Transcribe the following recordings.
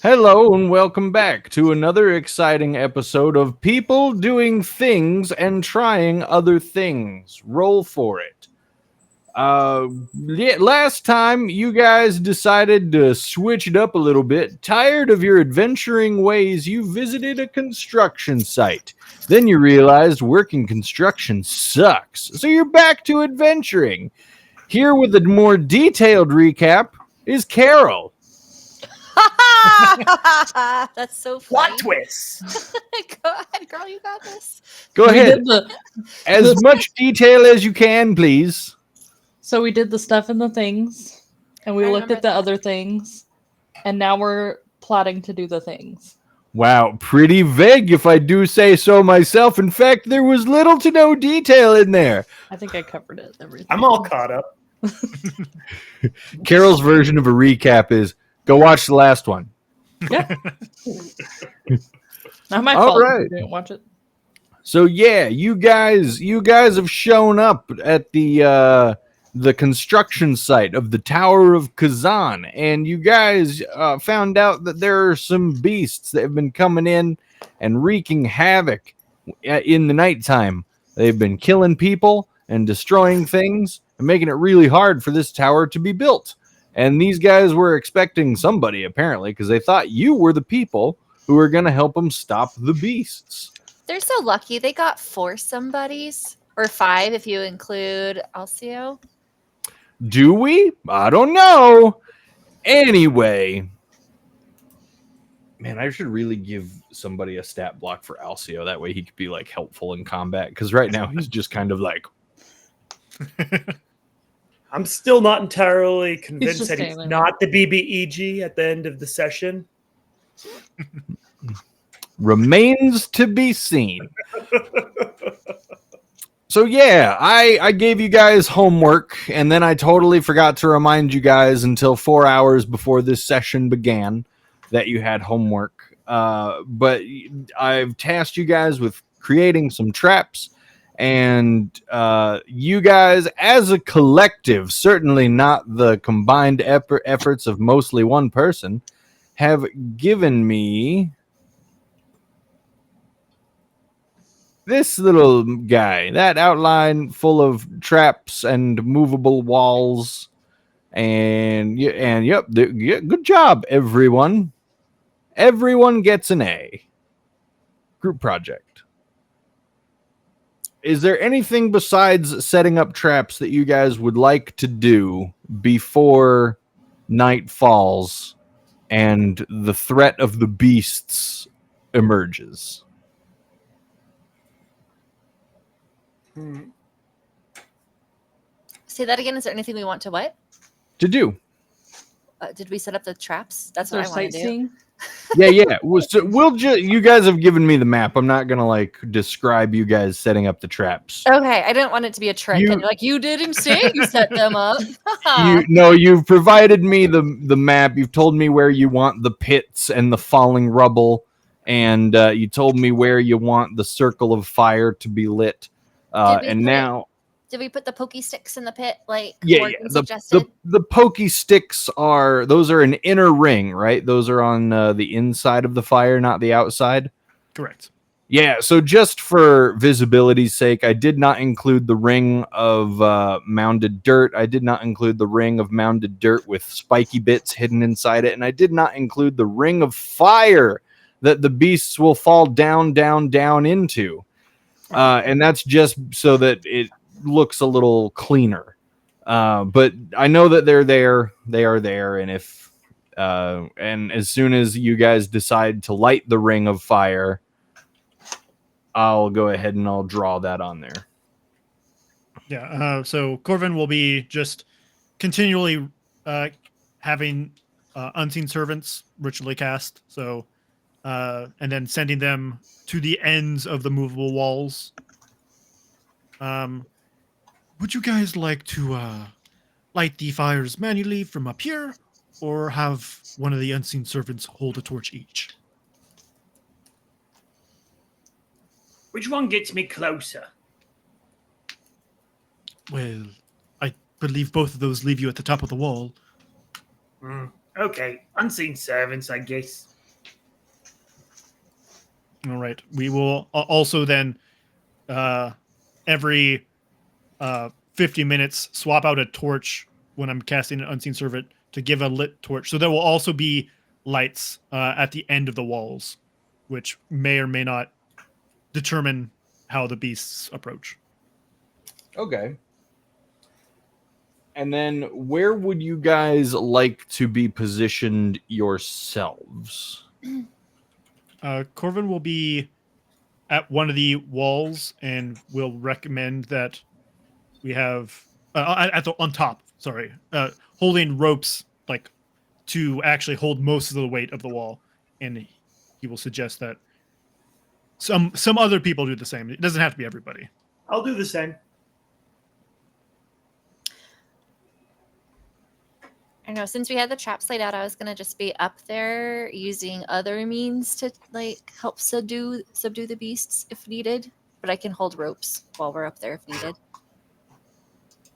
Hello and welcome back to another exciting episode of People Doing Things and Trying Other Things. Roll for it. Last time you guys decided to switch it up a little bit. Tired of your adventuring ways, you visited a construction site. Then you realized working construction sucks, so you're back to adventuring. Here with a more detailed recap is Carol. That's so Plot funny. twist. Go ahead, girl. You got this. Go We ahead. did As much detail as you can, please. So we did the stuff and the things, and we I looked at remember the that. other things, and now we're plotting to do the things. Wow, pretty vague if I do say so myself. In fact, there was little to no detail in there. I think I covered it. Everything. I'm all caught up. Carol's version of a recap is go watch the last one. Yeah. Not my All fault. right. If you didn't watch it. So yeah, you guys have shown up at the construction site of the Tower of Kazan, and you guys found out that there are some beasts that have been coming in and wreaking havoc in the nighttime. They've been killing people and destroying things and making it really hard for this tower to be built. And these guys were expecting somebody, apparently, because they thought you were the people who were going to help them stop the beasts. They're so lucky. They got 4 somebodies, or 5 if you include Alcio. Do we? I don't know. Anyway. Man, I should really give somebody a stat block for Alcio. That way he could be like helpful in combat. Because right now he's just kind of like, I'm still not entirely convinced just that he's standing not the BBEG at the end of the session. remains to be seen. So yeah, I gave you guys homework, and then I totally forgot to remind you guys until 4 hours before this session began that you had homework. But I've tasked you guys with creating some traps, and you guys, as a collective, certainly not the combined efforts of mostly one person, have given me this little guy, that outline full of traps and movable walls, and yep, good job, everyone. Everyone gets an A. Group project. Is there anything besides setting up traps that you guys would like to do before night falls and the threat of the beasts emerges? Say that again. Is there anything we want to what? To do. Did we set up the traps? That's Is there what I want to do. sightseeing? Yeah. We'll just. You guys have given me the map. I'm not gonna like describe you guys setting up the traps. Okay, I didn't want it to be a trick. You- And you're like, you didn't say you set them up. You've provided me the map. You've told me where you want the pits and the falling rubble, and you told me where you want the circle of fire to be lit. And now, Did we put the pokey sticks in the pit like yeah. Morgan suggested? The pokey sticks are an inner ring, right? Those are on the inside of the fire, not the outside. Correct. Yeah, so just for visibility's sake, I did not include the ring of mounded dirt. I did not include the ring of mounded dirt with spiky bits hidden inside it. And I did not include the ring of fire that the beasts will fall down into. And that's just so that it looks a little cleaner. But I know that they're there. They are there. And if and as soon as you guys decide to light the ring of fire, I'll go ahead and I'll draw that on there. Yeah. So Corvin will be just continually having unseen servants ritually cast. So and then sending them to the ends of the movable walls. Would you guys like to light the fires manually from up here, or have one of the unseen servants hold a torch each? Which one gets me closer? Well, I believe both of those leave you at the top of the wall. Okay, unseen servants, I guess. All right. We will also then every 50 minutes swap out a torch when I'm casting an unseen servant to give a lit torch. So there will also be lights at the end of the walls, which may or may not determine how the beasts approach. Okay. And then where would you guys like to be positioned yourselves? Corvin will be at one of the walls and will recommend that we have on top. Sorry, holding ropes like to actually hold most of the weight of the wall, and he will suggest that some other people do the same. It doesn't have to be everybody. I'll do the same. I know since we had the traps laid out, I was gonna just be up there using other means to like help subdue the beasts if needed. But I can hold ropes while we're up there if needed.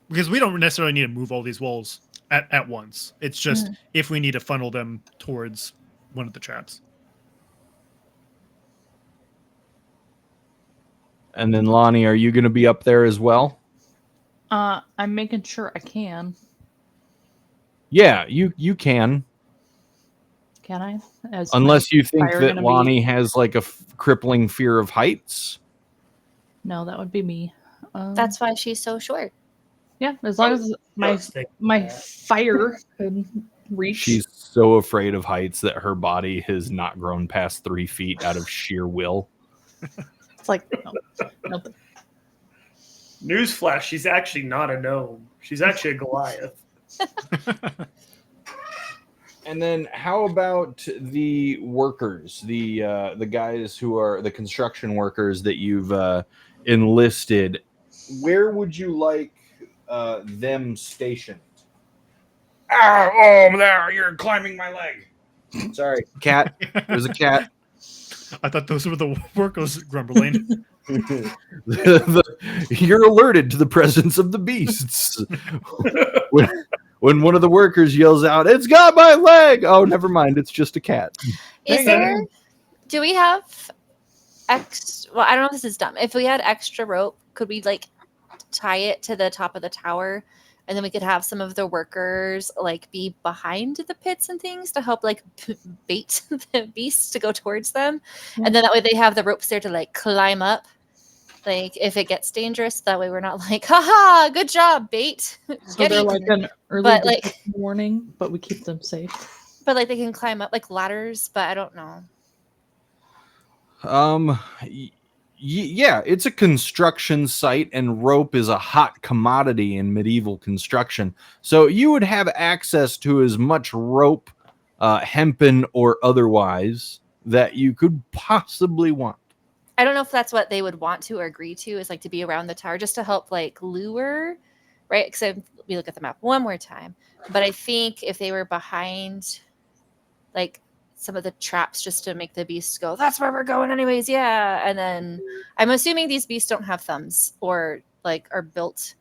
Because we don't necessarily need to move all these walls at once. It's just if we need to funnel them towards one of the traps. And then Lonnie, are you going to be up there as well? I'm making sure I can. Yeah, you can. Can I? Unless you think fire that gonna be- Lonnie has like a crippling fear of heights. No, that would be me. That's why she's so short. yeah. As long as my fire could reach. She's so afraid of heights that her body has not grown past 3 feet out of sheer will. It's like no. Newsflash, she's actually not a gnome. She's actually a Goliath. And then how about the workers, the guys who are the construction workers that you've enlisted? Where would you like them stationed? Oh, there! You're climbing my leg. Sorry, cat. There's a cat. I thought those were the workers grumbling. You're alerted to the presence of the beasts. When one of the workers yells out, "It's got my leg!" Oh, never mind. It's just a cat. Is there? Do we have Well, I don't know if this is dumb. If we had extra rope, could we like tie it to the top of the tower, and then we could have some of the workers like be behind the pits and things to help like bait the beasts to go towards them, and then that way they have the ropes there to like climb up. Like if it gets dangerous, that way we're not like, haha, good job, bait. So they're like an early But, like- warning, but we keep them safe. But like they can climb up like ladders, but I don't know. Yeah, it's a construction site, and rope is a hot commodity in medieval construction. So you would have access to as much rope, hempen or otherwise, that you could possibly want. I don't know if that's what they would want to or agree to, is like to be around the tower just to help like lure, right? Because we look at the map one more time. But I think if they were behind like some of the traps just to make the beasts go, that's where we're going anyways, yeah. And then I'm assuming these beasts don't have thumbs or like are built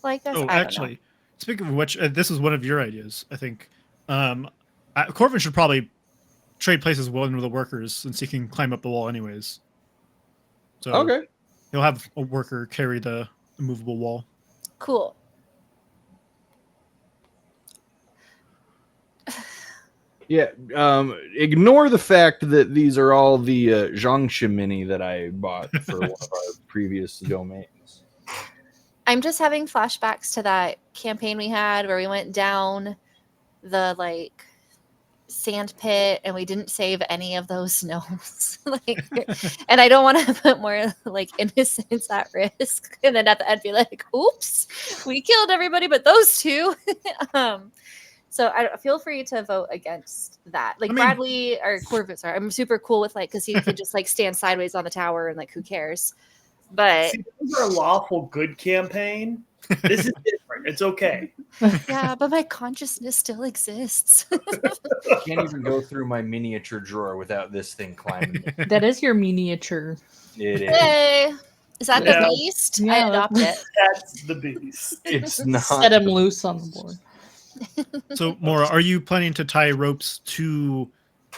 like this. Oh, actually, speaking of which, this is one of your ideas, I think. Corvin should probably trade places with one of the workers since he can climb up the wall anyways. So Okay. he'll have a worker carry the immovable wall. Cool. Yeah, ignore the fact that these are all the Zhangxia Mini that I bought for one of our previous domains. I'm just having flashbacks to that campaign we had where we went down the like sand pit and we didn't save any of those gnomes. And I don't want to put more like innocents at risk. And then at the end be like, oops, we killed everybody but those two. So I feel free to vote against that. Like Bradley or Corvus, I'm super cool with like because he could just like stand sideways on the tower and like who cares. But see, those are a lawful good campaign. This is different. It's okay. yeah, but my consciousness still exists. I can't even go through my miniature drawer without this thing climbing. That is your miniature. It is. Hey, is that Yeah. the beast? Yeah, I adopt it. That's the beast. It's not. Set him loose on the board. So, Maura, are you planning to tie ropes to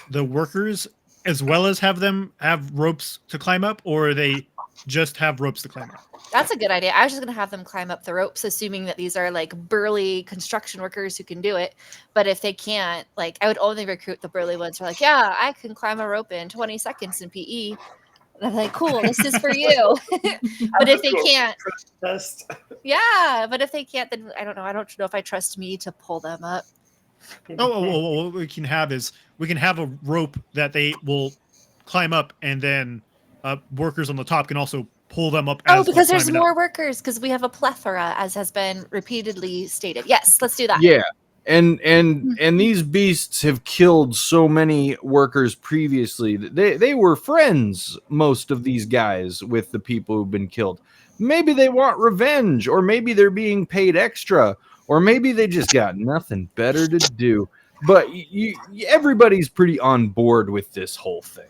the workers as well as have them have ropes to climb up, or they just have ropes to climb up? That's a good idea. I was just going to have them climb up the ropes, assuming that these are like burly construction workers who can do it. But if they can't, like, I would only recruit the burly ones who are like, yeah, I can climb a rope in 20 seconds in PE. And I'm like, cool, this is for you. But if they can't, yeah, but if they can't, then I don't know. I don't know if I trust me to pull them up. What we can have is we can have a rope that they will climb up, and then workers on the top can also pull them up. Oh, because there's more workers, because we have a plethora, as has been repeatedly stated. Yes, let's do that. Yeah. And these beasts have killed so many workers previously. They were friends, most of these guys, with the people who've been killed. Maybe they want revenge, or maybe they're being paid extra, or maybe they just got nothing better to do. But everybody's pretty on board with this whole thing.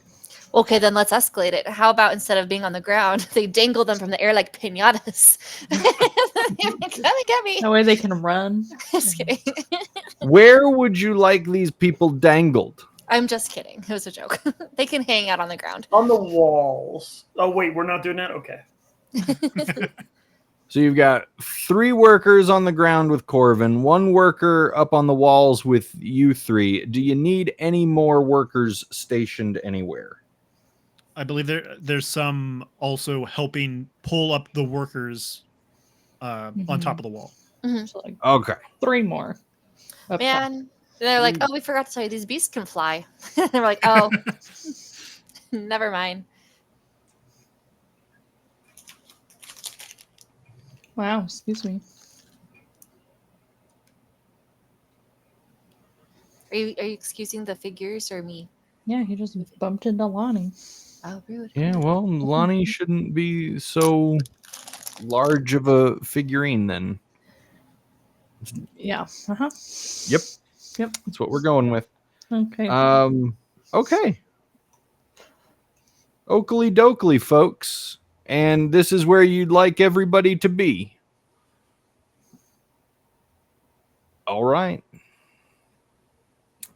Okay, then let's escalate it. How about instead of being on the ground, they dangle them from the air like piñatas? Come get me. That way they can run. Just kidding. Where would you like these people dangled? I'm just kidding. It was a joke. They can hang out on the ground. On the walls. Oh, wait, we're not doing that? Okay. So you've got 3 workers on the ground with Corvin, 1 worker up on the walls with you 3. Do you need any more workers stationed anywhere? I believe there's some also helping pull up the workers on top of the wall. Mm-hmm. So like Okay. 3 more. Man, they're like, oh, we forgot to tell you these beasts can fly. They're like, oh, never mind. Wow, excuse me. Are you excusing the figures or me? Yeah, he just bumped into Lonnie. Oh, rude. Yeah, well, Lonnie shouldn't be so large of a figurine then. Yeah. Uh-huh. Yep. Yep. That's what we're going with. Okay. Okay. Oakley dokley, folks. And this is where you'd like everybody to be. All right.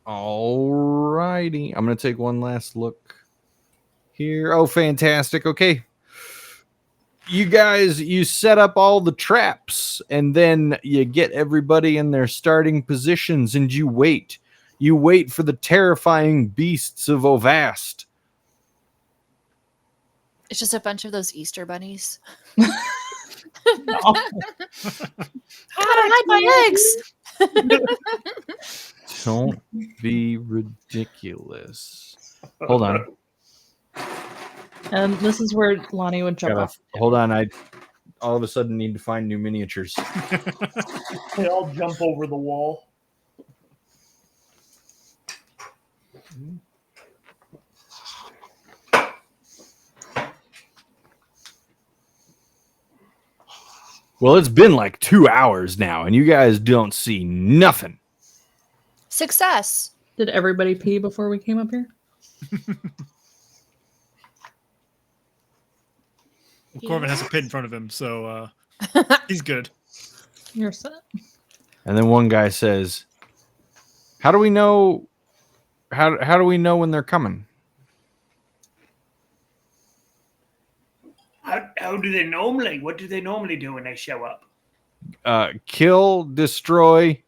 All righty. I'm going to take one last look here. Oh, fantastic. Okay. You guys, you set up all the traps, and then you get everybody in their starting positions, and you wait. You wait for the terrifying beasts of Ovast. It's just a bunch of those Easter bunnies. No. How do I hide my eggs? Don't be ridiculous. Hold on. And this is where Lonnie would jump off. Hold on. I all of a sudden need to find new miniatures. They all jump over the wall. Well, it's been like 2 hours now, and you guys don't see nothing. Success. Did everybody pee before we came up here? Well, Corbin has a pit in front of him, so he's good. You're set. And then one guy says, "How do we know? How do we know when they're coming?" How do they normally? What do they normally do when they show up? Kill, destroy,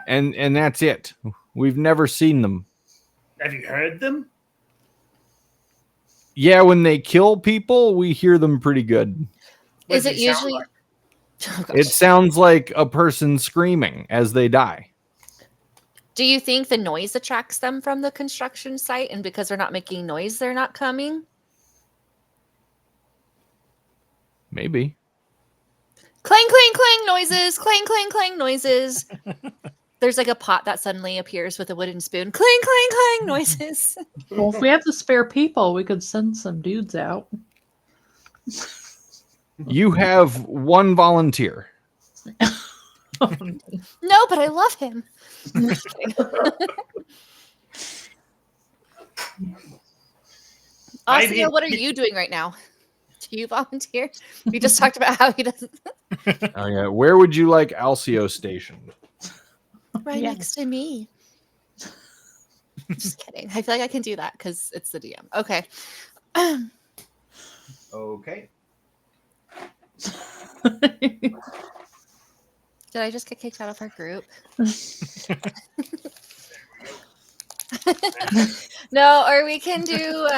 and that's it. We've never seen them. Have you heard them? Yeah, when they kill people, we hear them pretty good. What Is does it sound usually? like? Oh, gosh. It sounds like a person screaming as they die. Do you think the noise attracts them from the construction site, and because they're not making noise, they're not coming? Maybe. Clang, clang, clang noises. Clang, clang, clang noises. There's like a pot that suddenly appears with a wooden spoon. Clang, clang, clang noises. Well, if we have the spare people, we could send some dudes out. You have 1 volunteer. No, but I love him. Just kidding. Osio, what are you doing right now? Do you volunteer? We just talked about how he doesn't. Oh yeah. Where would you like Alcio stationed? Right next to me. Just kidding. I feel like I can do that because it's the DM. Okay. Okay. Did I just get kicked out of our group? No, or we can do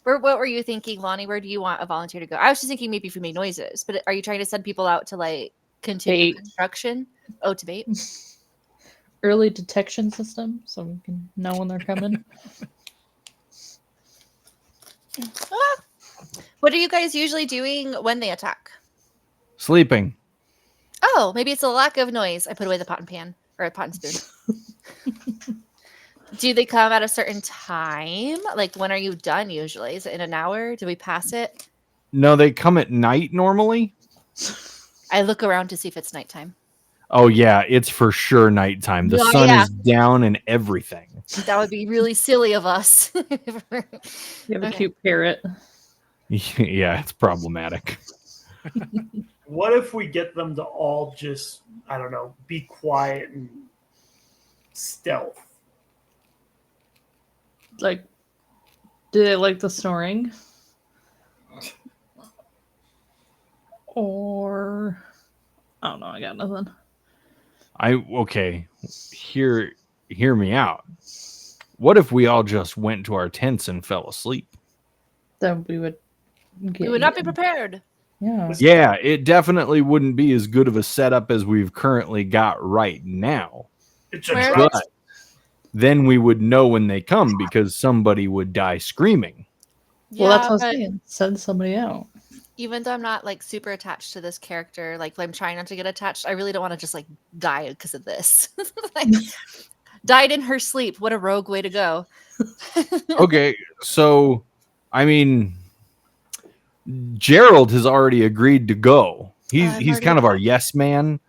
what were you thinking, Lonnie? Where do you want a volunteer to go? I was just thinking maybe if we made noises, but are you trying to send people out to like continue Bait. construction? Oh, to bait. Early detection system, so we can know when they're coming. Ah. What are you guys usually doing when they attack? Sleeping. Oh, maybe it's a lack of noise. I put away the pot and pan or a pot and spoon. Do they come at a certain time? Like, when are you done usually? Is it in an hour? Do we pass it? No, they come at night normally. I look around to see if it's nighttime. Oh, yeah, it's for sure nighttime. The Oh, sun yeah. is down and everything. That would be really silly of us. You have a Okay. cute parrot. Yeah, it's problematic. What if we get them to all just, I don't know, be quiet and stealth? Like, do they like the snoring? Or I don't know. I got nothing. Okay, hear me out. What if we all just went to our tents and fell asleep? Then we would. We would not be prepared. Yeah. Yeah, it definitely wouldn't be as good of a setup as we've currently got right now. It's a Where- trap. But then we would know when they come because somebody would die screaming. Well, that's Yeah, what I was but saying. Send somebody out. even though I'm not like super attached to this character, like I'm trying not to get attached, I really don't want to just like die because of this. Like, died in her sleep. What a rogue way to go. Okay, so I mean, Gerald has already agreed to go. I've He's already kind of our attacked. yes man.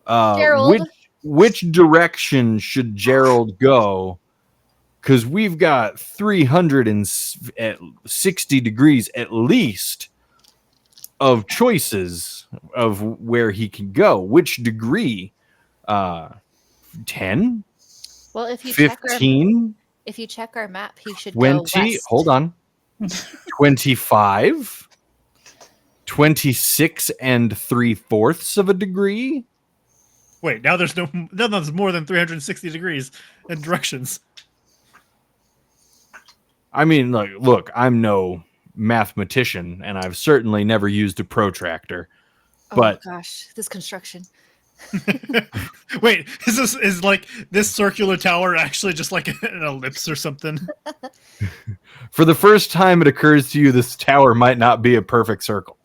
Gerald. Which direction should Gerald go? Because we've got 360 degrees at least of choices of where he can go. Which degree? 10? Well, if you 15? check our map, he should go 20? west. Hold on. 25? 26 and 3/4 of a degree? Wait, now there's there's more than 360 degrees in directions. I mean, look, I'm no mathematician, and I've certainly never used a protractor. Oh But gosh, this construction. Wait, is like this circular tower actually just like an ellipse or something? for the first time it occurs to you this tower might not be a perfect circle.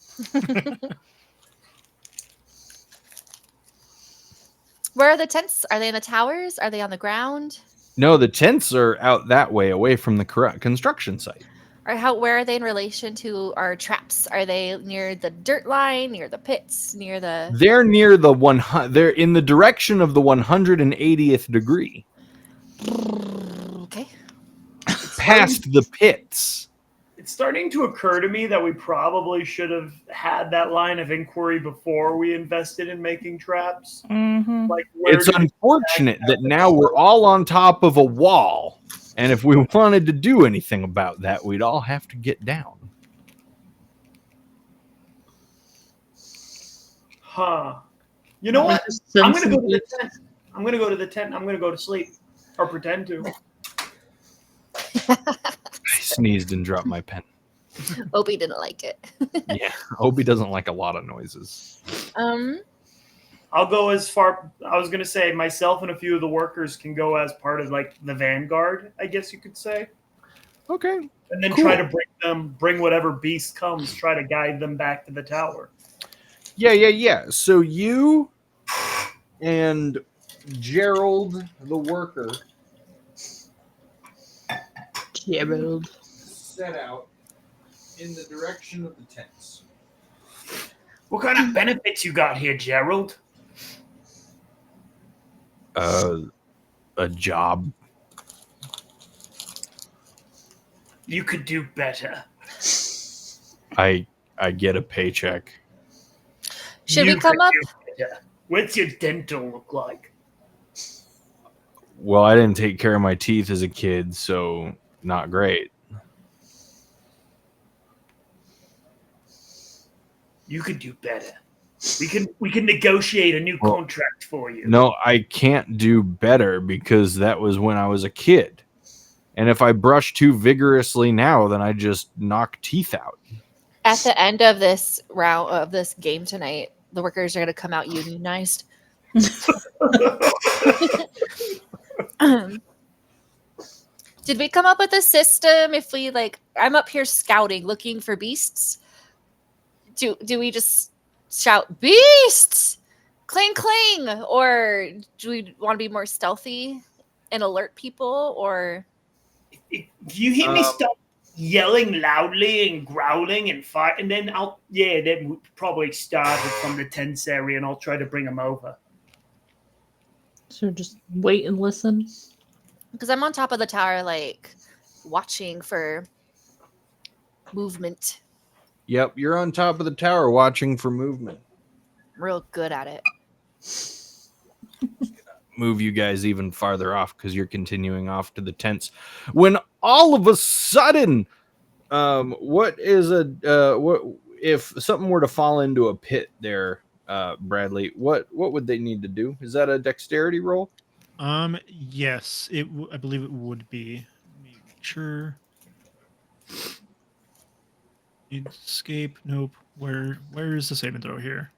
Where are the tents? Are they in the towers? Are they on the ground? No, the tents are out that way, away from the construction site. Or where are they in relation to our traps? Are they near the dirt line, near the pits, near the They're near the they're in the direction of the 180th degree, Okay. past the pits. It's starting to occur to me that we probably should have had that line of inquiry before we invested in making traps. Mm-hmm. Like, where It's did unfortunate that now we're all on top of a wall, and if we wanted to do anything about that, we'd all have to get down. Huh. You know what? Just I'm send going to go to the some- tent. I'm going to go to the tent. I'm going to go to sleep. Or pretend to. I sneezed and dropped my pen. Opie didn't like it. Yeah, Obi doesn't like a lot of noises. I'll go as far. I was going to say myself and a few of the workers can go as part of like the vanguard, I guess you could say. Okay. And then Cool. try to bring whatever beast comes, try to guide them back to the tower. Yeah. So you and Gerald, the worker, Gerald. set out in the direction of the tents. What kind of benefits you got here, Gerald? A job. You could do better. I get a paycheck. Should You we come could up? do better. What's your dental look like? Well, I didn't take care of my teeth as a kid, so not great. You could do better. We can negotiate a new contract for you. No, I can't do better because that was when I was a kid. And if I brush too vigorously now, then I just knock teeth out. At the end of this round of this game tonight, the workers are going to come out unionized. Did we come up with a system if we I'm up here scouting looking for beasts? Do we just shout beasts? Cling cling, or do we want to be more stealthy and alert people, or if you hear me stop yelling loudly and growling and fight, and then then we'll probably start from the tense area and I'll try to bring them over. So just wait and listen. Because I'm on top of the tower, watching for movement. Yep, you're on top of the tower watching for movement. I'm real good at it. Move you guys even farther off because you're continuing off to the tents. When all of a sudden, what if something were to fall into a pit there, Bradley? What would they need to do? Is that a dexterity roll? Yes, I believe it would be. Let me make sure. Escape. Nope. Where is the saving throw here?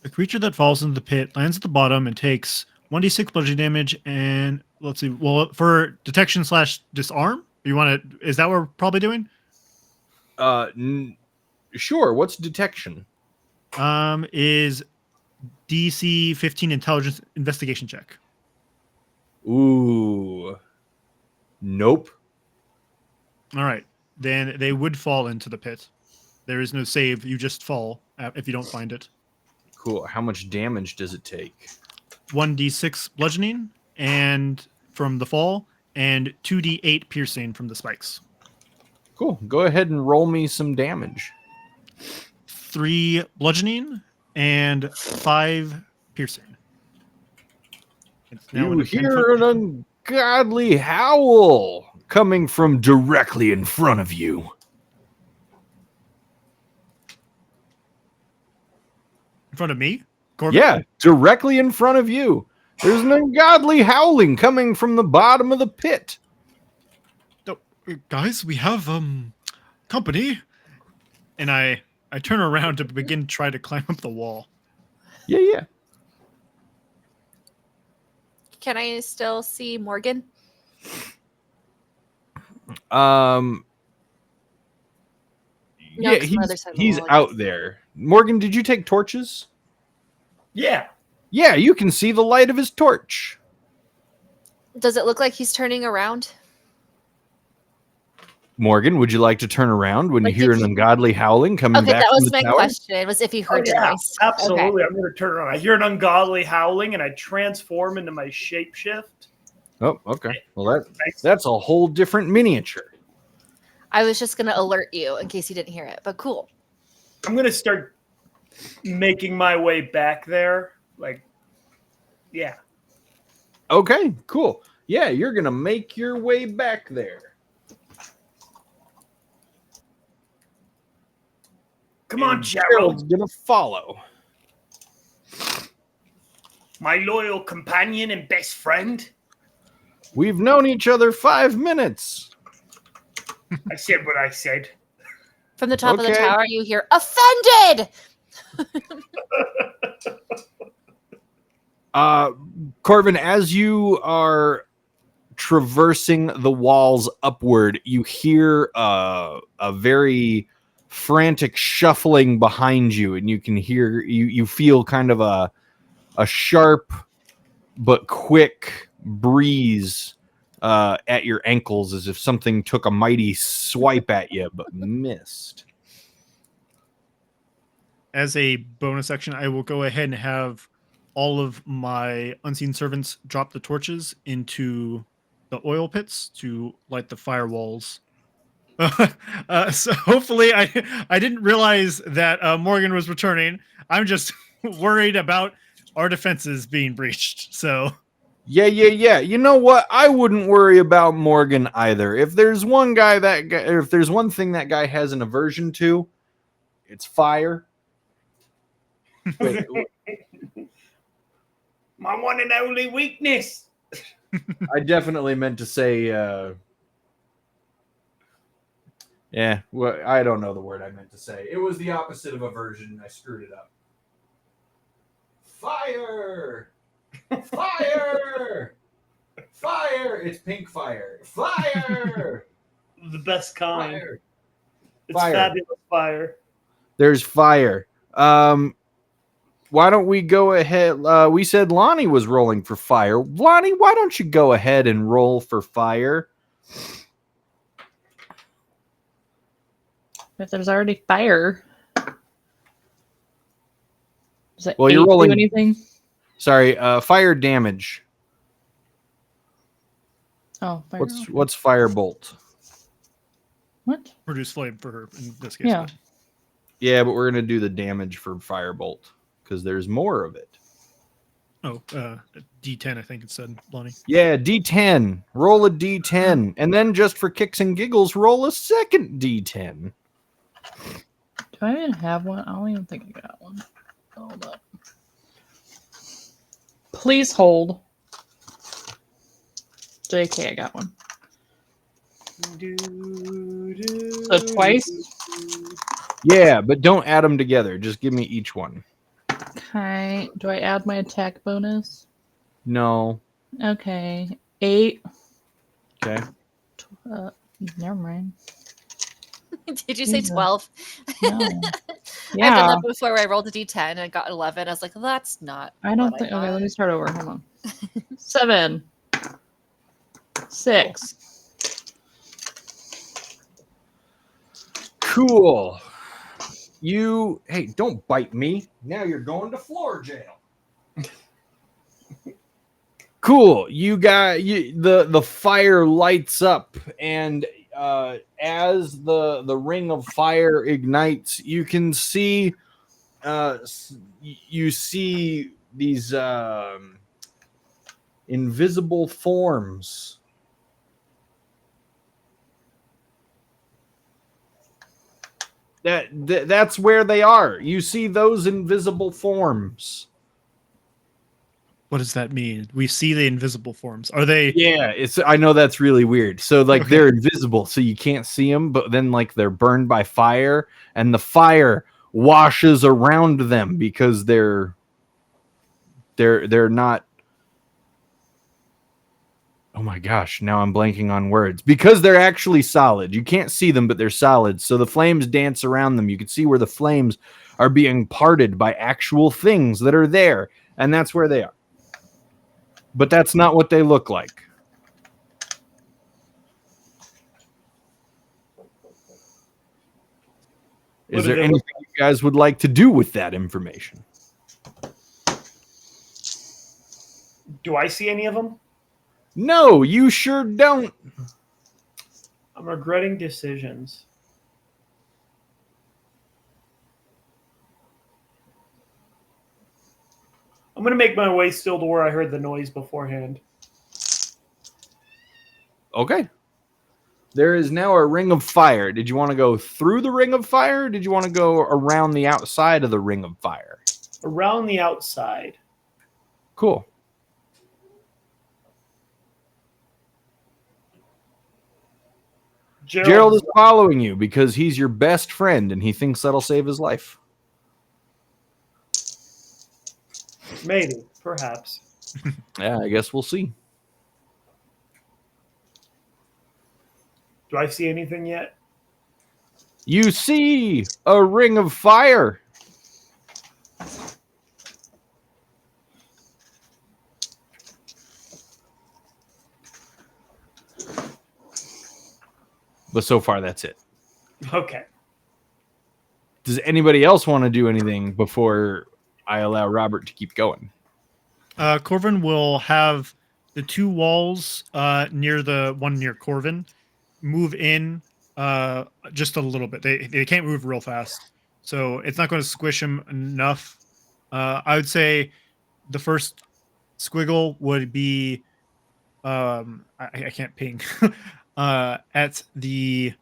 A creature that falls into the pit lands at the bottom and takes 1d6 bludgeoning damage. And let's see. Well, for detection / disarm, you want to? Is that what we're probably doing? Sure. What's detection? Is DC 15 intelligence investigation check. Ooh. Nope. All right. Then they would fall into the pit. There is no save. You just fall if you don't find it. Cool. How much damage does it take? 1d6 bludgeoning and from the fall, and 2d8 piercing from the spikes. Cool. Go ahead and roll me some damage. 3 bludgeoning and 5 piercing. You hear an ungodly howl coming from directly in front of you. In front of me? Corbin? Yeah, directly in front of you. There's an ungodly howling coming from the bottom of the pit. Oh, guys, we have company. And I turn around to begin to try to climb up the wall. Yeah. Can I still see Morgan? Yeah, he's out there. Morgan, did you take torches? Yeah, you can see the light of his torch. Does it look like he's turning around? Morgan, would you like to turn around when you hear an ungodly howling coming back from the tower? Okay, that was my question. Was if he heard your voice. Absolutely. Okay. I'm going to turn around. I hear an ungodly howling, and I transform into my shapeshift. Oh, okay. Well, that's a whole different miniature. I was just going to alert you in case you didn't hear it, but cool. I'm going to start making my way back there. Yeah. Okay, cool. Yeah, you're going to make your way back there. Come on, Gerald's going to follow. My loyal companion and best friend. We've known each other 5 minutes. I said what I said. From the top of the tower, you hear, offended! Corvin, as you are traversing the walls upward, you hear a very frantic shuffling behind you, and you can hear, you feel kind of a sharp but quick breeze at your ankles, as if something took a mighty swipe at you but missed. As a bonus action, I will go ahead and have all of my unseen servants drop the torches into the oil pits to light the firewalls. So hopefully I didn't realize that Morgan was returning. I'm just worried about our defense is being breached. So Yeah. You know what? I wouldn't worry about Morgan either. If there's one if there's one thing that guy has an aversion to, it's fire. Wait, My one and only weakness. I definitely meant to say, yeah, well, I don't know the word I meant to say. It was the opposite of aversion. I screwed it up. Fire! Fire! Fire! It's pink fire. Fire! The best kind. Fire. It's Fire. fabulous fire. There's fire. Why don't we go ahead? We said Lonnie was rolling for fire. Lonnie, why don't you go ahead and roll for fire? If there's already fire. Does that Well, you're do rolling- anything? Sorry, fire damage. Oh, fire. What's firebolt? What? produce flame for her in this case. Yeah. Yeah, but we're gonna do the damage for firebolt because there's more of it. Oh, D10, I think it said, Lonnie. Yeah, D10. Roll a D10, and then just for kicks and giggles, roll a second D10. Do I even have one? I don't even think I got one. Hold up. Please hold. JK, I got one. So twice? Yeah, but don't add them together. Just give me each one. Okay. Do I add my attack bonus? No. Okay. 8. Okay. Never mind. Did you say Jesus. 12? No. I've done Yeah. that before where I rolled a d10 and I got 11. I was like, that's not. I don't what think. I Okay, thought. let me start over. Hold on. 7. 6. Cool. Hey, don't bite me. Now you're going to floor jail. Cool. The fire lights up, and as the ring of fire ignites, you can see you see these invisible forms. That's where they are. You see those invisible forms. What does that mean? We see the invisible forms. Are they? Yeah, I know that's really weird. So like Okay. they're invisible, so you can't see them, but then like they're burned by fire, and the fire washes around them because they're not. Oh my gosh, now I'm blanking on words. Because they're actually solid. You can't see them, but they're solid. So the flames dance around them. You can see where the flames are being parted by actual things that are there, and that's where they are. But that's not what they look like. Is there anything you guys would like to do with that information? Do I see any of them? No, you sure don't. I'm regretting decisions. I'm going to make my way still to where I heard the noise beforehand. Okay. There is now a ring of fire. Did you want to go through the ring of fire? Or did you want to go around the outside of the ring of fire? Around the outside. Cool. Gerald is following you because he's your best friend and he thinks that'll save his life. Maybe, perhaps. Yeah, I guess we'll see. Do I see anything yet? You see a ring of fire. But so far, that's it. Okay. Does anybody else want to do anything before I allow Robert to keep going? Corvin will have the two walls near the one near Corvin move in just a little bit. They can't move real fast, so it's not going to squish him enough. I would say the first squiggle would be I can't ping at the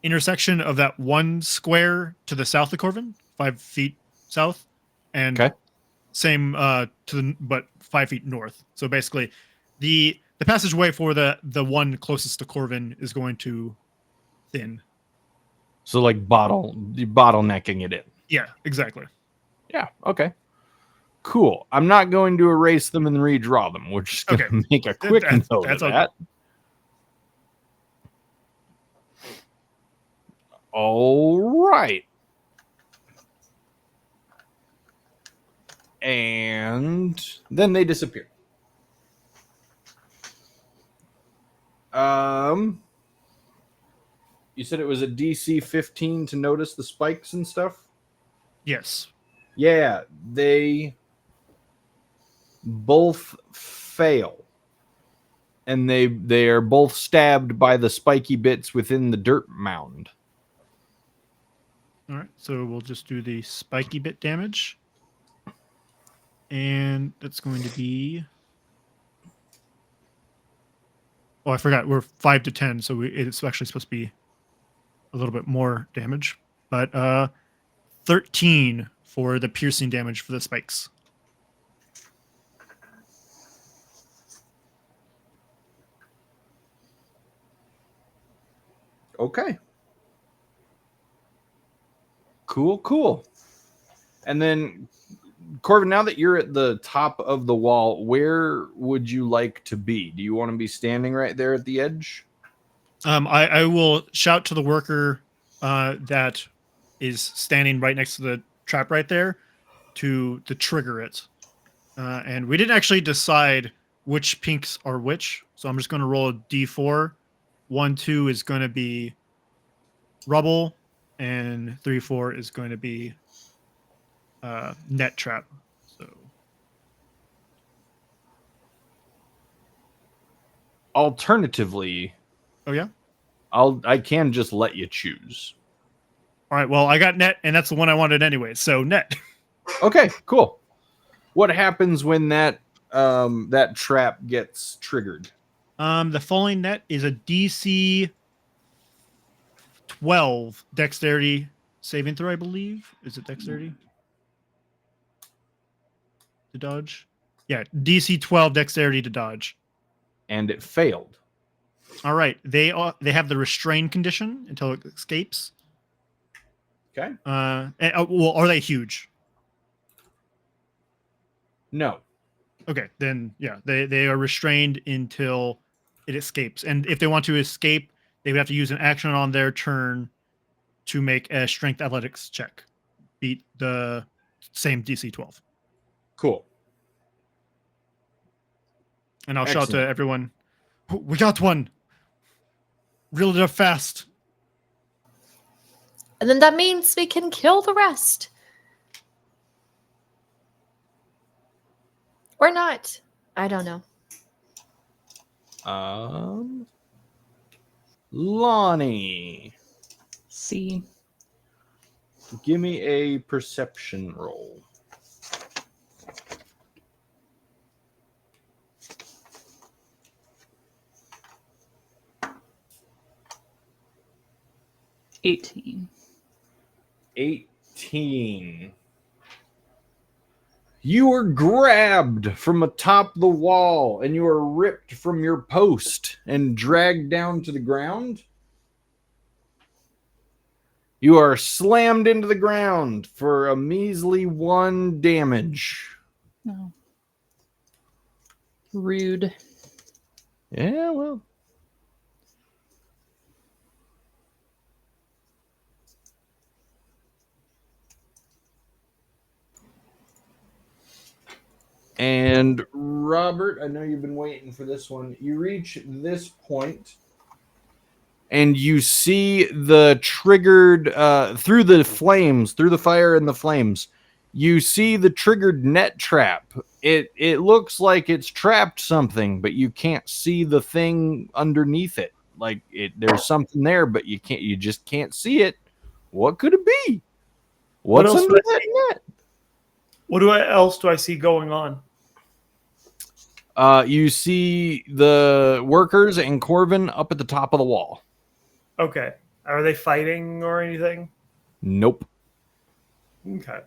intersection of that one square to the south of Corvin, 5 feet south, and Okay. same but 5 feet north. So basically, the passageway for the one closest to Corvin is going to thin. So like bottlenecking it in. Yeah, exactly. Yeah. Okay. Cool. I'm not going to erase them and redraw them. We're just going to make a quick note of that. All right. And then they disappear. You said it was a DC 15 to notice the spikes and stuff? Yes. Yeah, they both fail. And they are both stabbed by the spiky bits within the dirt mound. All right, so we'll just do the spiky bit damage. And that's going to be... Oh, I forgot. We're 5 to 10, so it's actually supposed to be a little bit more damage. But 13 for the piercing damage for the spikes. Okay. Cool. And then, Corvin, now that you're at the top of the wall, where would you like to be? Do you want to be standing right there at the edge? I will shout to the worker that is standing right next to the trap right there to trigger it. And we didn't actually decide which pinks are which, so I'm just going to roll a d4. 1, 2 is going to be rubble, and 3, 4 is going to be net trap. So alternatively, oh yeah, I can just let you choose. All right, well, I got net, and that's the one I wanted anyway, so net. Okay, cool. What happens when that that trap gets triggered? The falling net is a DC 12 dexterity saving throw, I believe. Is it dexterity to dodge? Yeah, DC 12 dexterity to dodge. And it failed. All right, they have the restrain condition until it escapes. Okay. Well, are they huge? No. Okay, then yeah, they are restrained until it escapes. And if they want to escape, they would have to use an action on their turn to make a strength athletics check. Beat the same DC 12. Cool. And I'll shout to everyone, we got one. Reel it up fast. And then that means we can kill the rest. Or not. I don't know. Lonnie. See. Give me a perception roll. $18. 18. You are grabbed from atop the wall and you are ripped from your post and dragged down to the ground. You are slammed into the ground for a measly 1 damage. No. Rude. Yeah, well. And Robert, I know you've been waiting for this one. You reach this point and you see the triggered through the flames, through the fire and the flames. You see the triggered net trap. It looks like it's trapped something, but you can't see the thing underneath it. Like there's something there, but you just can't see it. What could it be? What's under that net? What else do I see going on? You see the workers and Corvin up at the top of the wall. Okay. Are they fighting or anything? Nope. Okay.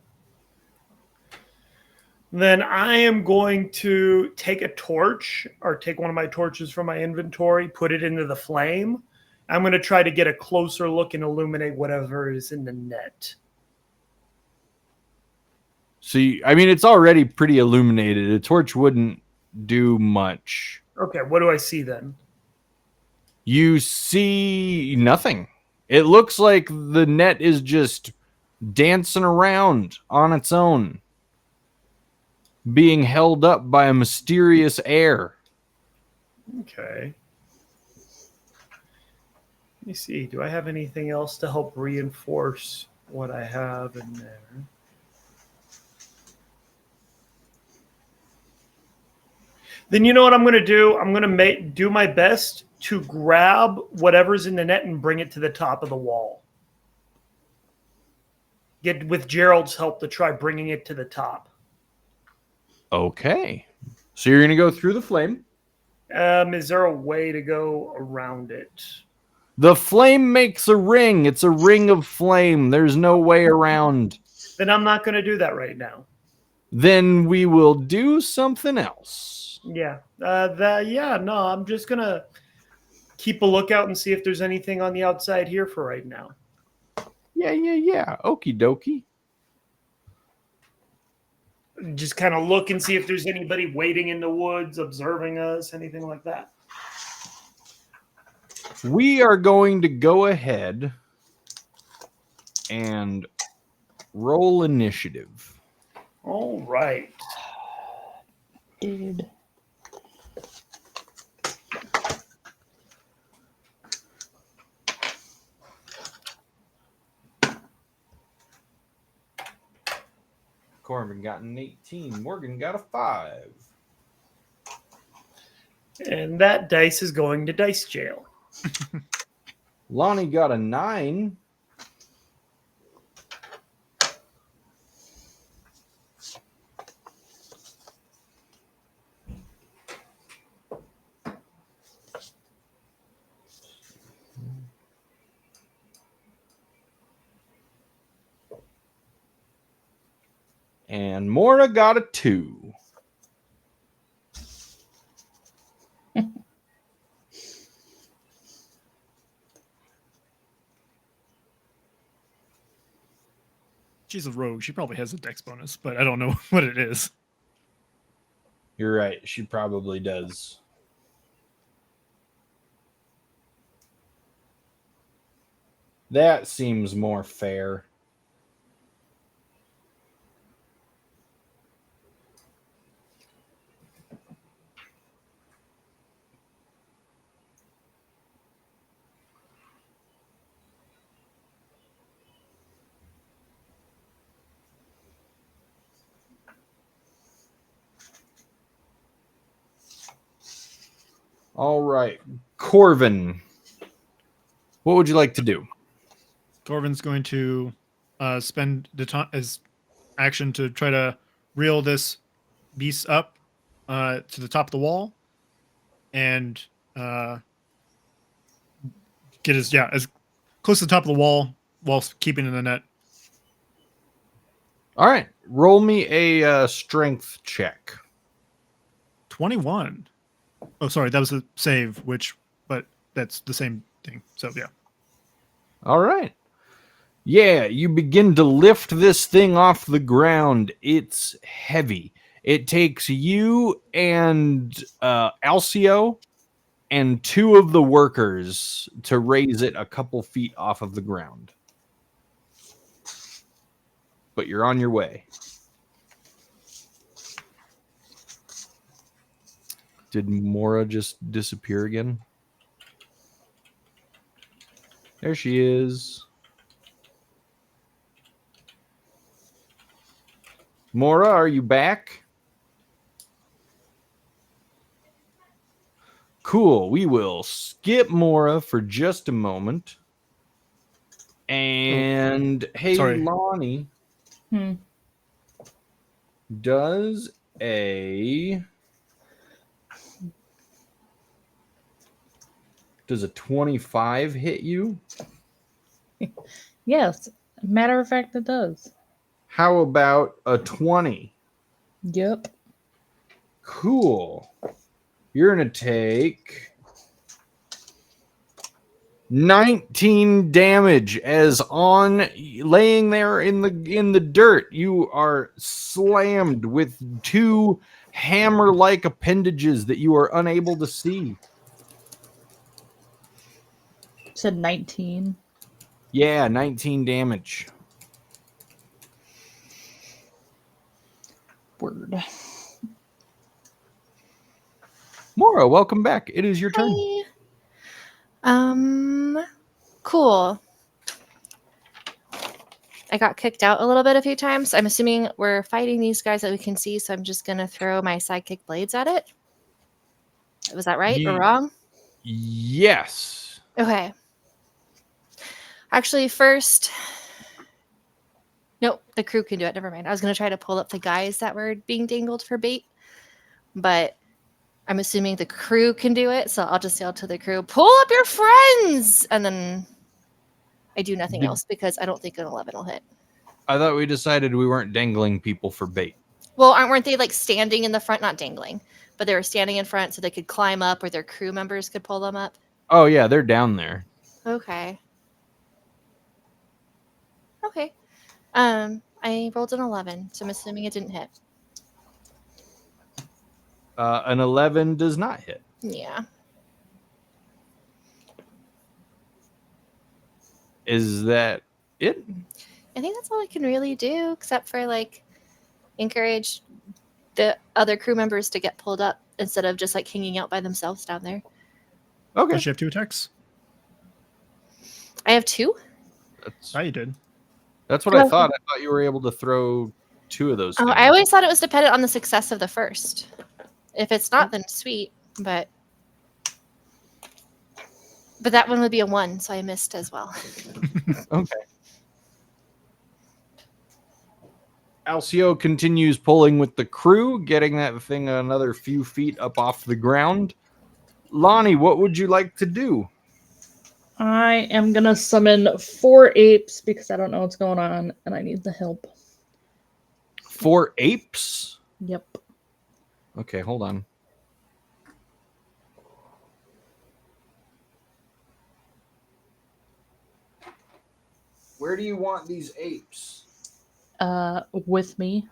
Then I am going to take a torch or take one of my torches from my inventory, put it into the flame. I'm going to try to get a closer look and illuminate whatever is in the net. So, it's already pretty illuminated. A torch wouldn't do much. Okay, what do I see then? You see nothing. It looks like the net is just dancing around on its own, being held up by a mysterious air. Okay. Let me see. Do I have anything else to help reinforce what I have in there? Then you know what I'm going to do? I'm going to do my best to grab whatever's in the net and bring it to the top of the wall. Get with Gerald's help to try bringing it to the top. Okay. So you're going to go through the flame. Is there a way to go around it? The flame makes a ring. It's a ring of flame. There's no way around. Then I'm not going to do that right now. Then we will do something else. Yeah. No, I'm just going to keep a lookout and see if there's anything on the outside here for right now. Yeah. Okie dokie. Just kind of look and see if there's anybody waiting in the woods, observing us, anything like that. We are going to go ahead and roll initiative. All right. Dude. Corbin got an 18. Morgan got a 5. And that dice is going to dice jail. Lonnie got a 9. And Mora got a 2. She's a rogue. She probably has a dex bonus, but I don't know what it is. You're right. She probably does. That seems more fair. All right. Corvin, what would you like to do? Corvin's going to spend his action to try to reel this beast up to the top of the wall and get as close to the top of the wall while keeping in the net. All right. Roll me a strength check. 21. Oh, sorry. That was a save, but that's the same thing. So, yeah. All right. Yeah, you begin to lift this thing off the ground. It's heavy. It takes you and Alcio and 2 of the workers to raise it a couple feet off of the ground. But you're on your way. Did Mora just disappear again? There she is. Mora, are you back? Cool. We will skip Mora for just a moment. And hey, Sorry. Lonnie. Does a 25 hit you? Yes. Matter of fact, it does. How about a 20? Yep. Cool. You're going to take 19 damage as on laying there in the dirt, you are slammed with 2 hammer-like appendages that you are unable to see. Said 19. Yeah, 19 damage. Word. Mora, welcome back. It is your turn. Hi. Cool. I got kicked out a little bit a few times. I'm assuming we're fighting these guys that we can see, so I'm just going to throw my sidekick blades at it. Was that right or wrong? Yes. Okay. Actually, first... Nope, the crew can do it. Never mind. I was going to try to pull up the guys that were being dangled for bait, but I'm assuming the crew can do it, so I'll just yell to the crew, pull up your friends! And then I do nothing else because I don't think an 11 will hit. I thought we decided we weren't dangling people for bait. Well, weren't they like standing in the front, not dangling, but they were standing in front so they could climb up or their crew members could pull them up? Oh, yeah, they're down there. Okay. Okay. I rolled an 11, so I'm assuming it didn't hit. An 11 does not hit. Yeah. Is that it? I think that's all I can really do, except for like encourage the other crew members to get pulled up instead of just like hanging out by themselves down there. Okay. Does she have 2 attacks? I have 2? You did. That's what I thought. I thought you were able to throw 2 of those things. I always thought it was dependent on the success of the first. If it's not, then sweet. But that one would be a 1, so I missed as well. Okay. Alcio continues pulling with the crew, getting that thing another few feet up off the ground. Lonnie, what would you like to do? I am going to summon 4 apes because I don't know what's going on and I need the help. 4 apes? Yep. Okay, hold on. Where do you want these apes? With me.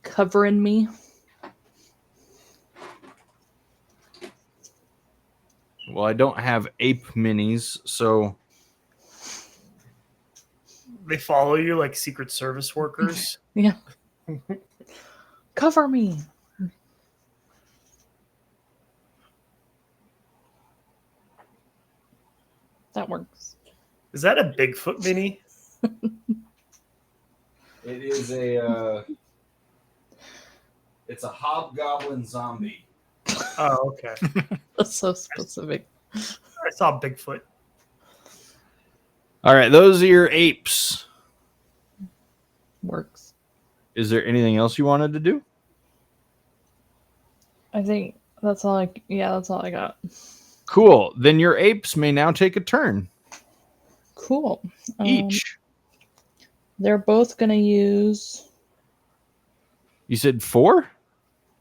Covering me. Well, I don't have ape minis, so... They follow you like Secret Service workers. Yeah. Cover me. That works. Is that a Bigfoot mini? It is a... It's a hobgoblin zombie. Oh, okay. That's so specific. I saw Bigfoot. All right, those are your apes. Works. Is there anything else you wanted to do? I think that's all that's all I got. Cool. Then your apes may now take a turn. Cool. Each. They're both going to use... You said 4?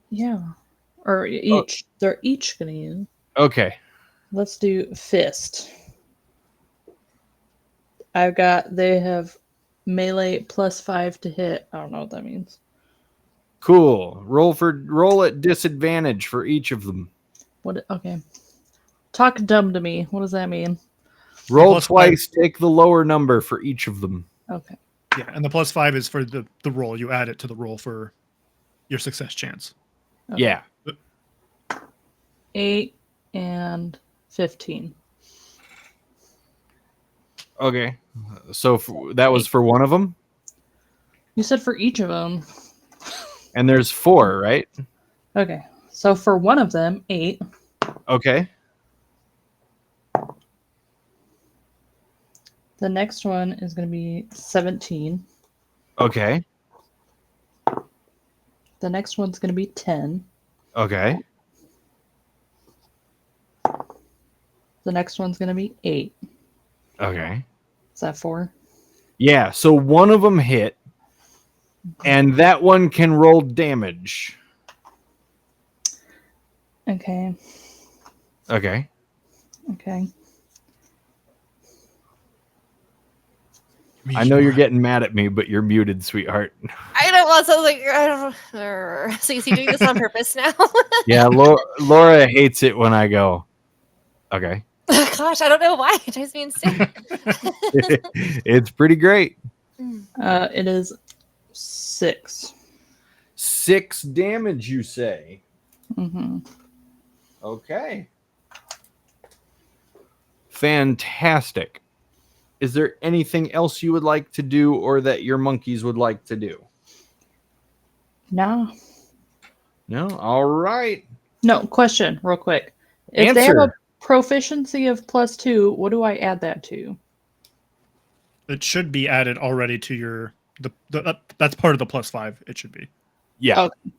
Yeah. Or each. Oh. They're each going to use. Okay. Let's do fist. They have melee +5 to hit. I don't know what that means. Cool. Roll at disadvantage for each of them. What? Okay. Talk dumb to me. What does that mean? Roll twice, take the lower number for each of them. Okay. Yeah, and the +5 is for the roll. You add it to the roll for your success chance. Okay. Yeah. 8 and 15. Okay. So that was for one of them? You said for each of them. And there's 4, right? Okay. So for one of them, 8. Okay. The next one is going to be 17. Okay. The next one's going to be 10. Okay. The next one's going to be 8. Okay. Is that 4? Yeah, so one of them hit, and that one can roll damage. Okay. Okay. Okay. I know you're getting mad at me, but you're muted, sweetheart. I don't want to like. I don't. So is he doing this on purpose now? Yeah, Laura hates it when I go, okay. Gosh, I don't know why. It drives me insane. It's pretty great. It is 6. 6 damage, you say? Mm-hmm. Okay. Fantastic. Is there anything else you would like to do or that your monkeys would like to do? No. No? All right. No, question, real quick. If they have a Answer. proficiency of +2, what do I add that to? It should be added already to your that's part of the +5. It should be. Yeah. Okay.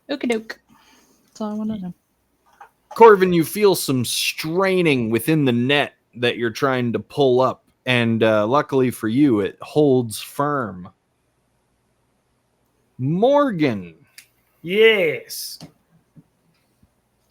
Okie doke. That's all I want to know. Corvin, you feel some straining within the net that you're trying to pull up. And luckily for you, it holds firm. Morgan. Yes.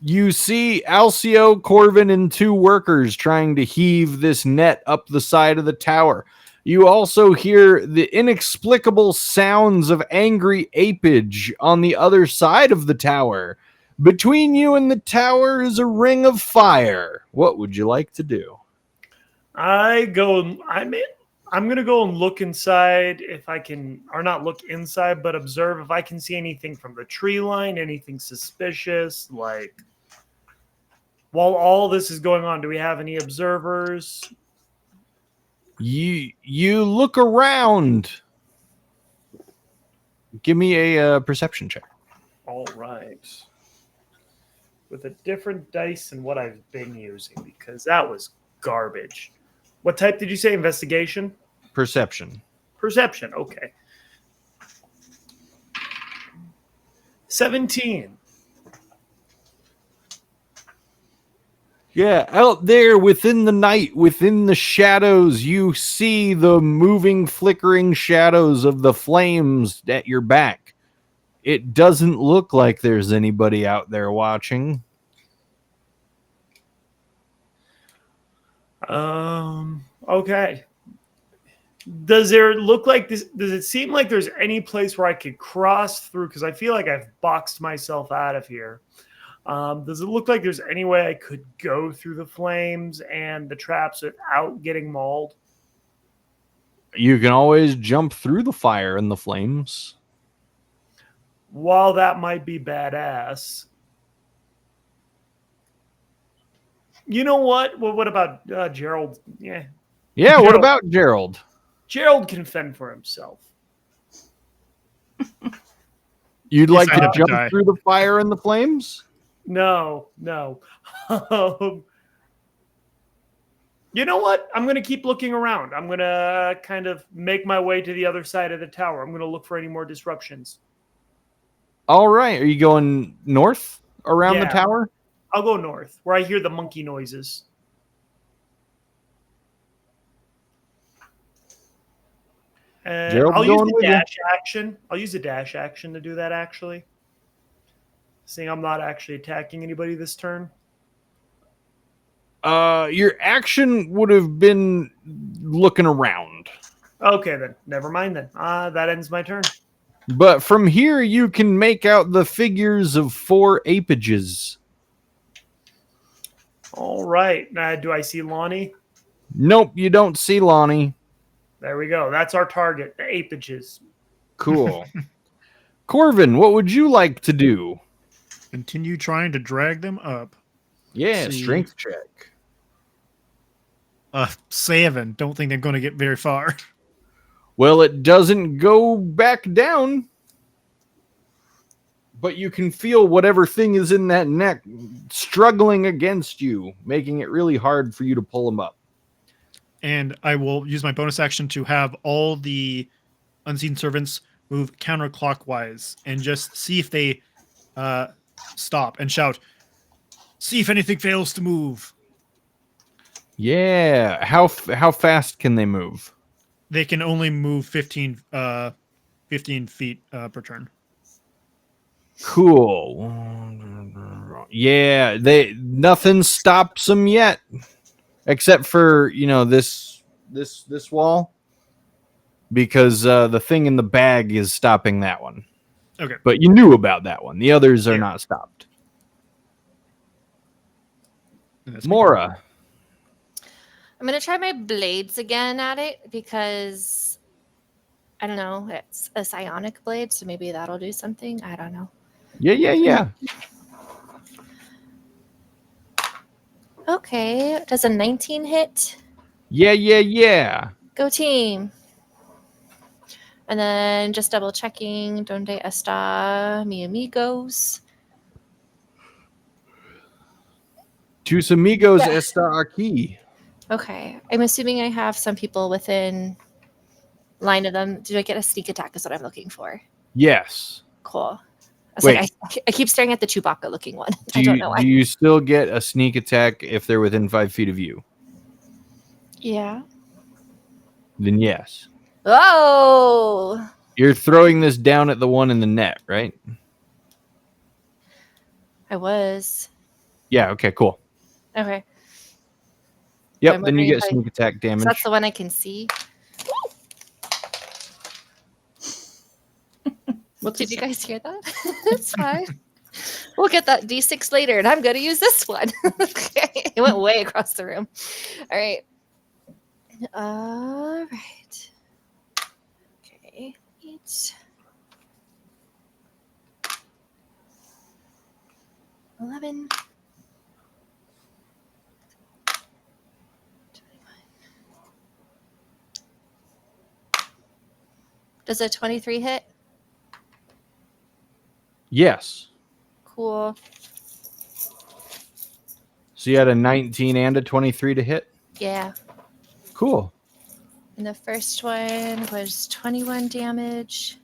You see Alcio, Corvin, and 2 workers trying to heave this net up the side of the tower. You also hear the inexplicable sounds of angry apage on the other side of the tower. Between you and the tower is a ring of fire. What would you like to do? I'm going to go and look inside if I can, or not look inside, but observe if I can see anything from the tree line, anything suspicious. Like, while all this is going on, do we have any observers? You look around. Give me a perception check. All right. With a different dice than what I've been using, because that was garbage. What type did you say? Investigation? Perception. Perception. Okay. 17. Yeah, out there within the night, within the shadows, you see the moving, flickering shadows of the flames at your back. It doesn't look like there's anybody out there watching. Okay. Does there look like this? Does it seem like there's any place where I could cross through? Because I feel like I've boxed myself out of here. Does it look like there's any way I could go through the flames and the traps without getting mauled? You can always jump through the fire and the flames. While that might be badass, you know what? Well, what about Gerald? Yeah. Yeah, what Gerald. about Gerald? Gerald can fend for himself. You'd like to signed up to jump die. through the fire and the flames? No. You know what? I'm going to keep looking around. I'm going to kind of make my way to the other side of the tower. I'm going to look for any more disruptions. All right. Are you going north around the Yeah. tower? I'll go north, where I hear the monkey noises. Gerald's I'll use going the with you. dash action. I'll use the dash action to do that, actually. Seeing I'm not actually attacking anybody this turn. Your action would have been looking around. Okay, then. Never mind, then. That ends my turn. But from here, you can make out the figures of 4 apages. All right. Do I see Lonnie? Nope, you don't see Lonnie. There we go. That's our target, the apages. Cool. Corvin, what would you like to do? Continue trying to drag them up. Yeah, See. strength check. 7. Don't think they're going to get very far. Well, it doesn't go back down. But you can feel whatever thing is in that neck struggling against you, making it really hard for you to pull them up. And I will use my bonus action to have all the unseen servants move counterclockwise and just see if they stop and shout, "See if anything fails to move." Yeah. How fast can they move? They can only move 15 feet per turn. Cool. Yeah, nothing stops them yet, except for this wall, because the thing in the bag is stopping that one. Okay. But you knew about that one. The others are not stopped. Mora. I'm gonna try my blades again at it because I don't know. It's a psionic blade, so maybe that'll do something. I don't know. Yeah. Okay, does a 19 hit? Yeah. Go team. And then just double checking. Donde está mi amigos? Tus amigos Yeah. está aquí. Okay, I'm assuming I have some people within line of them. Do I get a sneak attack is what I'm looking for. Yes. Cool. I was Wait. like, I keep staring at the Chewbacca looking one. Do I don't know why. Do you still get a sneak attack if they're within 5 feet of you? Yeah. Then yes. Oh! You're throwing this down at the one in the net, right? I was. Yeah, okay, cool. Okay. Yep, I'm then you wondering get if sneak attack damage. So that's the one I can see. Did you guys hear that? It's fine. We'll get that D6 later, and I'm going to use this one. Okay. It went way across the room. All right. All right. Okay. 8. 11. 21. Does a 23 hit? Yes. Cool. So you had a 19 and a 23 to hit? Yeah. Cool. And the first one was 21 damage.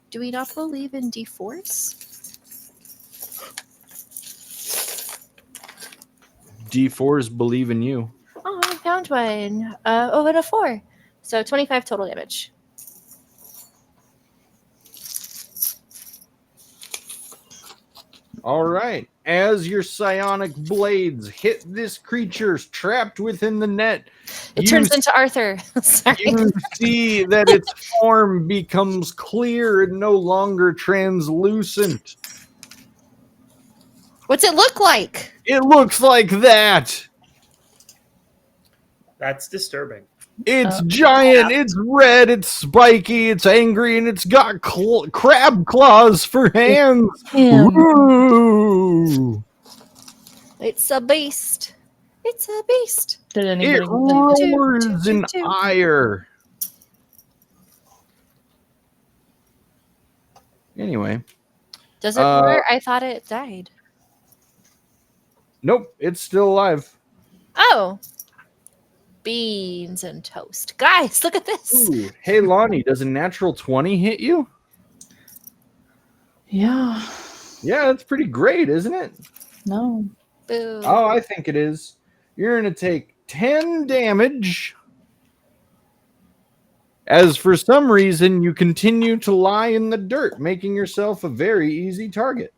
Do we not believe in D4s? D4s believe in you. Oh, I found one. And a 4. So 25 total damage. All right. As your psionic blades hit this creature trapped within the net, It turns into Arthur. Sorry. you see that its form becomes clear and no longer translucent. What's it look like? It looks like that. That's disturbing. It's giant, it's red, it's spiky, it's angry, and it's got crab claws for hands. Ooh. It's a beast. It's a beast. Did It anybody roars in ire. Anyway. Does it roar? I thought it died. Nope, it's still alive. Oh. Beans and toast. Guys, look at this. Ooh. Hey, Lonnie, does a natural 20 hit you? Yeah. Yeah, that's pretty great, isn't it? No. Boo. Oh, I think it is. You're going to take 10 damage. As for some reason, you continue to lie in the dirt, making yourself a very easy target.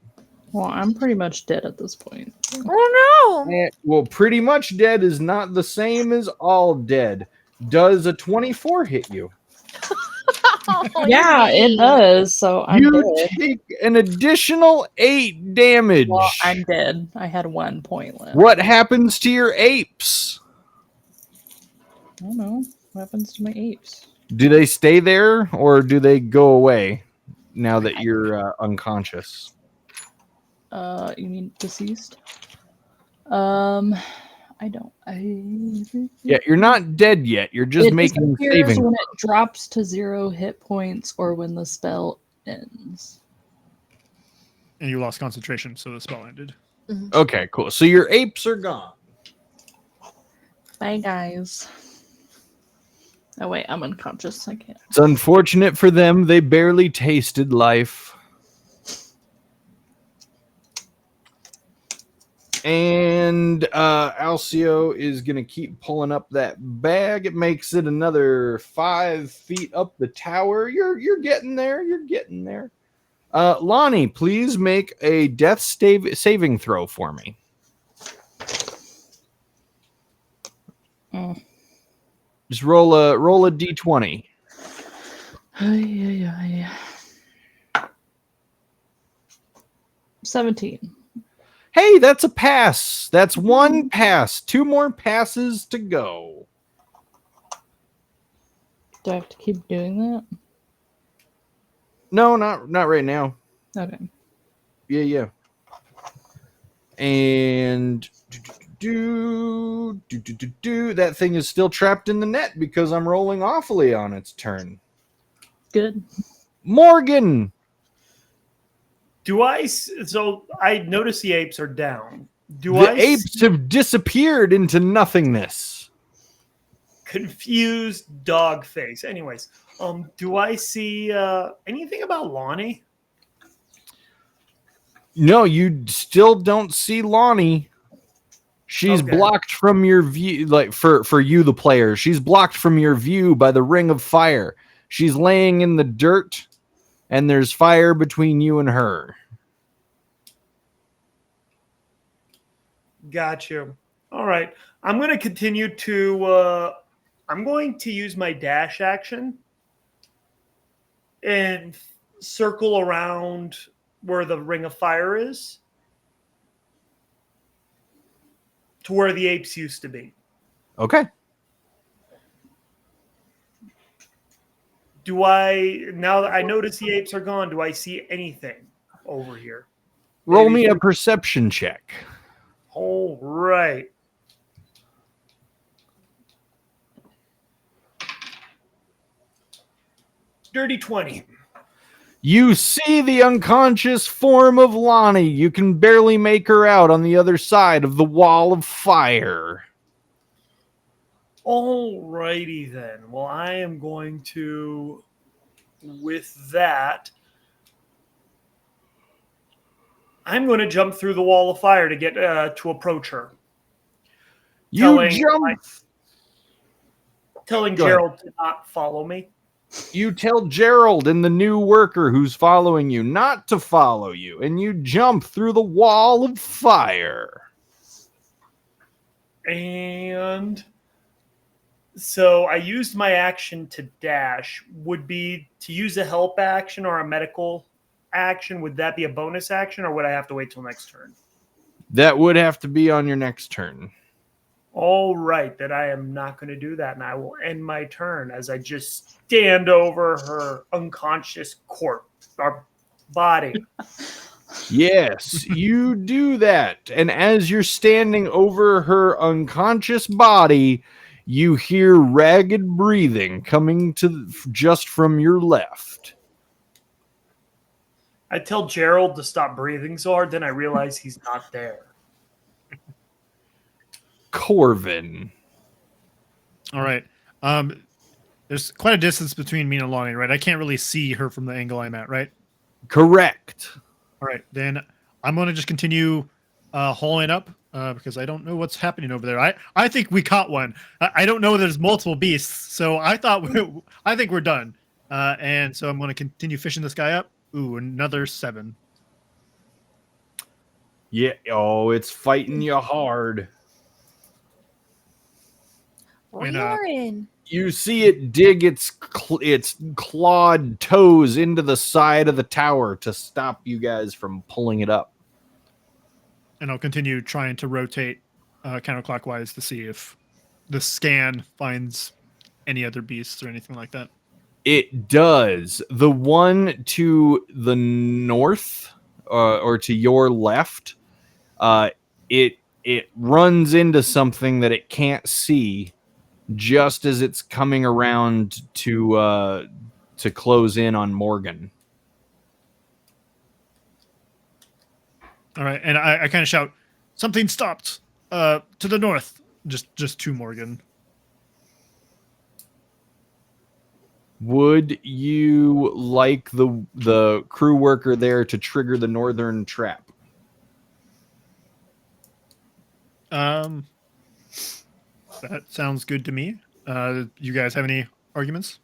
Well, I'm pretty much dead at this point. Oh no. Well, pretty much dead is not the same as all dead. Does a 24 hit you? Oh, Yeah, you're it mean. does. So I'm You dead. take an additional 8 damage. Well, I'm dead. I had 1 point left. What happens to your apes? I don't know. What happens to my apes? Do they stay there or do they go away now that you're unconscious? You mean deceased? I don't. Yeah, you're not dead yet. You're just It making disappears saving. when it drops to 0 hit points or when the spell ends. And you lost concentration, so the spell ended. Okay, cool. So your apes are gone. Bye, guys. Oh, wait, I'm unconscious. I can't. It's unfortunate for them. They barely tasted life. And Alcio is going to keep pulling up that bag. It makes it another 5 feet up the tower. You're getting there. You're getting there. Lonnie, please make a death saving throw for me. Just roll a d20. 17. Hey, that's a pass. That's one pass. 2 more passes to go. Do I have to keep doing that? No, not right now. Okay. Yeah. And that thing is still trapped in the net because I'm rolling awfully on its turn. Good. Morgan. So I notice the apes are down. The apes have disappeared into nothingness. Confused dog face. Anyways, do I see anything about Lonnie? No, you still don't see Lonnie. She's blocked from your view, like for you, the player. She's blocked from your view by the ring of fire. She's laying in the dirt, and there's fire between you and her. Got you. All right. I'm going to continue to... I'm going to use my dash action and circle around where the ring of fire is to where the apes used to be. Okay. Now that I notice the apes are gone, do I see anything over here? Roll me a perception check. All right. Dirty 20. You see the unconscious form of Lonnie. You can barely make her out on the other side of the wall of fire. All righty then. Well, I am going to, with that, I'm going to jump through the wall of fire to get to approach her. Telling Gerald to not follow me. You tell Gerald and the new worker who's following you not to follow you, and you jump through the wall of fire. And so I used my action to dash. Would be to use a help action or a medical action. Would that be a bonus action, or would I have to wait till next turn? That would have to be on your next turn. All right, then I am not going to do that, and I will end my turn as I just stand over her unconscious corpse, or body. Yes, you do that. And as you're standing over her unconscious body, you hear ragged breathing coming to just from your left. I tell Gerald to stop breathing so hard, then I realize he's not there. Corvin. All right. There's quite a distance between me and Lonnie, right? I can't really see her from the angle I'm at, right? Correct. All right. Then I'm going to just continue hauling up because I don't know what's happening over there. I think we caught one. I don't know there's multiple beasts, so I think we're done. And so I'm going to continue fishing this guy up. Ooh, another 7. Yeah. Oh, it's fighting you hard. Warren. You see it dig its clawed toes into the side of the tower to stop you guys from pulling it up. And I'll continue trying to rotate counterclockwise to see if the scan finds any other beasts or anything like that. It does. The one to the north or to your left, it runs into something that it can't see just as it's coming around to close in on Morgan. All right, and I kind of shout, "Something stopped to the north." just to Morgan. Would you like the crew worker there to trigger the northern trap? That sounds good to me. You guys have any arguments?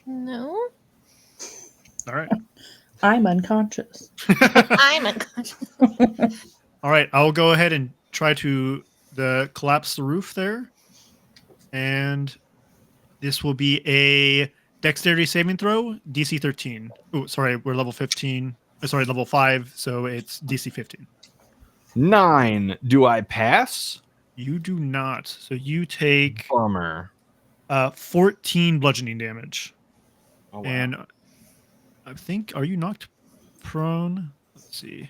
No, All right. I'm unconscious. I'm unconscious. All right. I'll go ahead and try to collapse the roof there, and this will be a dexterity saving throw, DC 13. Oh, sorry, we're level 15. Sorry, level 5, so it's DC 15. 9. Do I pass? You do not. So you take Bummer. 14 bludgeoning damage. Oh, wow. And I think, are you knocked prone? Let's see.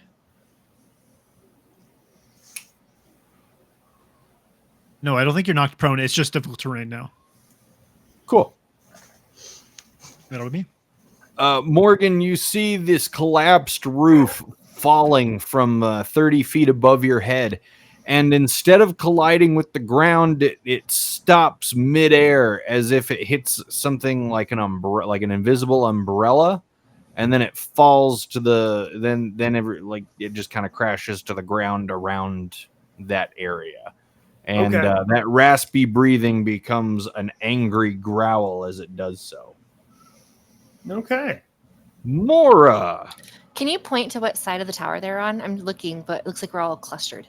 No, I don't think you're knocked prone. It's just difficult terrain now. Cool. That'll be me. Morgan, you see this collapsed roof falling from 30 feet above your head. And instead of colliding with the ground, it stops midair as if it hits something like an like an invisible umbrella, and then it falls to it just kind of crashes to the ground around that area. And Okay. that raspy breathing becomes an angry growl as it does so. Okay. Mora. Can you point to what side of the tower they're on? I'm looking, but it looks like we're all clustered.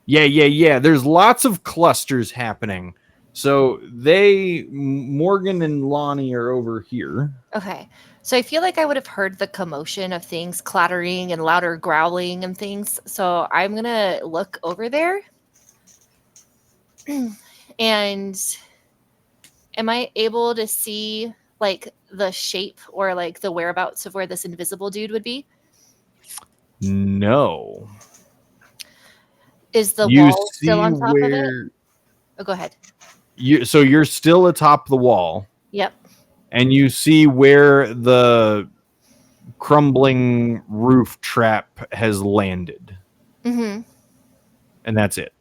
Yeah. There's lots of clusters happening. So Morgan and Lonnie are over here. Okay. So I feel like I would have heard the commotion of things clattering and louder growling and things. So I'm going to look over there. And am I able to see like the shape or like the whereabouts of where this invisible dude would be? No. Is the You wall still on see top of it? where Oh, go ahead. so you're still atop the wall, Yep. and you see where the crumbling roof trap has landed, Mm-hmm. and that's it.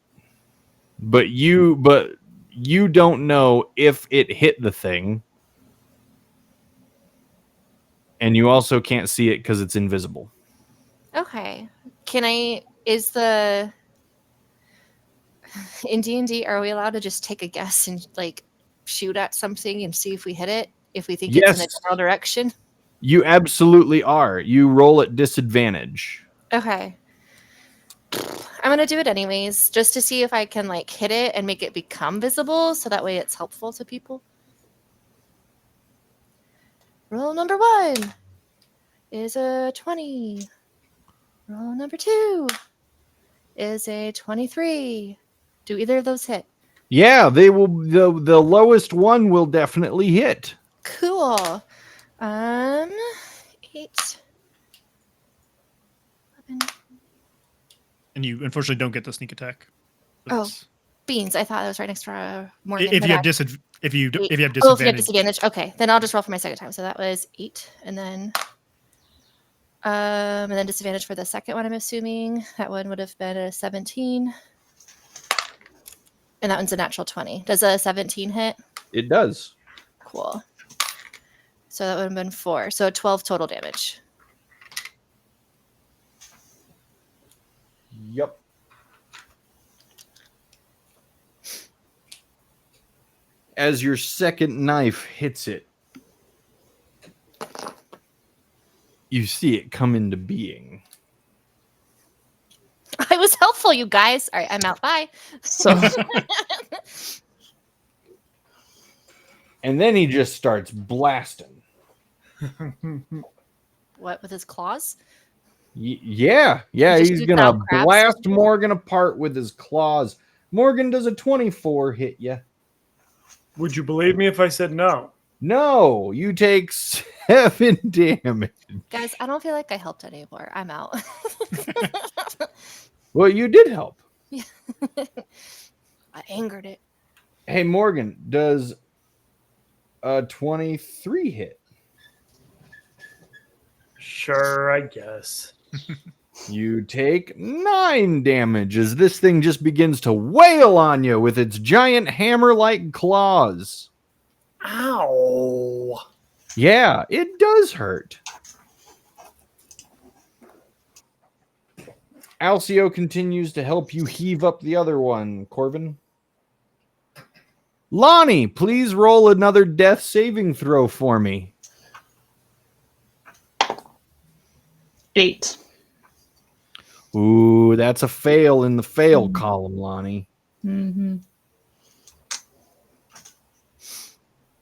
But you don't know if it hit the thing, and you also can't see it because it's invisible. Okay. In D&D, are we allowed to just take a guess and like shoot at something and see if we hit it? If we think it's in a Yes. general direction? You absolutely are. You roll at disadvantage. Okay. I'm gonna do it anyways, just to see if I can like hit it and make it become visible, so that way it's helpful to people. Roll number 1 is a 20. Roll number 2 is a 23. Do either of those hit? Yeah, they will. The lowest one will definitely hit. Cool. 8. 11. And you unfortunately don't get the sneak attack. Oh. That's- Beans. I thought I was right next to Morgan. If but you I- have if you Eight. if you have Oh, if you have disadvantage, disadvantage. Okay, then I'll just roll for my second time. So that was 8, and then disadvantage for the second one. I'm assuming that one would have been a 17, and that one's a natural 20. Does a 17 hit? It does. Cool. So that would have been 4. So 12 total damage. Yep. As your second knife hits it, you see it come into being. I was helpful, you guys. All right, I'm out. Bye. So And then he just starts blasting. What, with his claws? Yeah, He just he's shoots gonna out crabs? blast Morgan apart with his claws. Morgan, does a 24 hit you? Would you believe me if I said no? No, you take 7 damage. Guys, I don't feel like I helped anymore. I'm out. Well, you did help. I angered it. Hey, Morgan, does a 23 hit? Sure, I guess. You take 9 damage as this thing just begins to wail on you with its giant hammer-like claws. Ow. Yeah, it does hurt. Alcio continues to help you heave up the other one, Corvin. Lonnie, please roll another death saving throw for me. 8. Ooh, that's a fail in the fail column, Lonnie. Mm-hmm.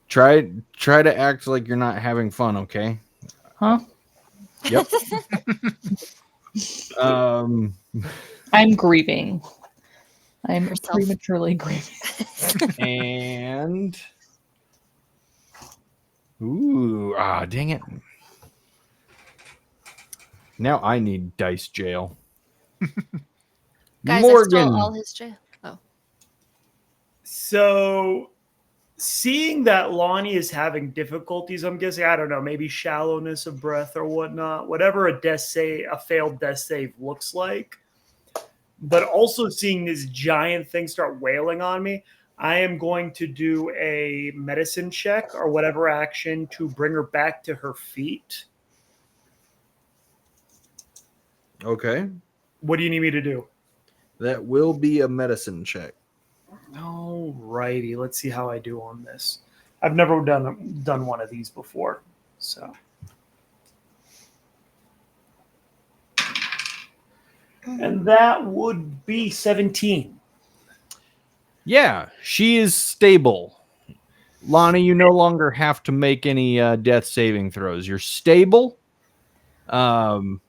Try to act like you're not having fun, okay? Huh? Yep. I'm grieving. I'm Herself. prematurely grieving. And dang it. Now I need dice jail. Guys, I Morgan. stole all his jail. Oh. So, seeing that Lonnie is having difficulties, I'm guessing, I don't know, maybe shallowness of breath or whatnot, whatever a failed death save looks like. But also seeing this giant thing start wailing on me, I am going to do a medicine check or whatever action to bring her back to her feet. Okay. What do you need me to do? That will be a medicine check. All righty, let's see how I do on this. I've never done one of these before, so. And that would be 17. Yeah, she is stable. Lonnie, you no longer have to make any death saving throws. You're stable. Am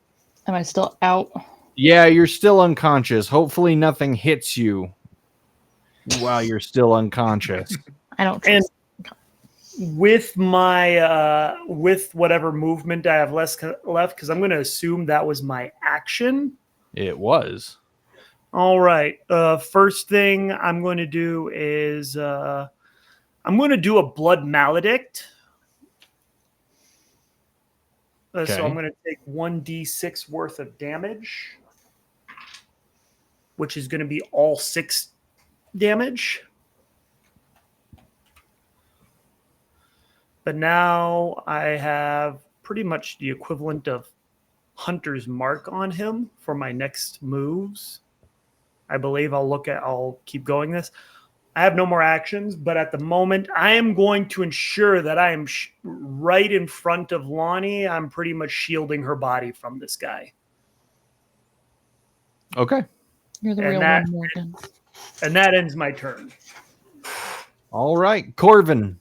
I still out? Yeah, you're still unconscious. Hopefully nothing hits you while you're still unconscious. I don't And trust. with my with whatever movement I have left, because I'm going to assume that was my action. It was. All right. First thing I'm going to do is I'm going to do a blood maledict. Okay. So I'm going to take 1d6 worth of damage, which is going to be all 6 damage. But now I have pretty much the equivalent of Hunter's Mark on him for my next moves. I believe I'll keep going this. I have no more actions, but at the moment, I am going to ensure that I am right in front of Lonnie. I'm pretty much shielding her body from this guy. Okay. You're the And real that- one, Morgan. And that ends my turn. All right, Corvin.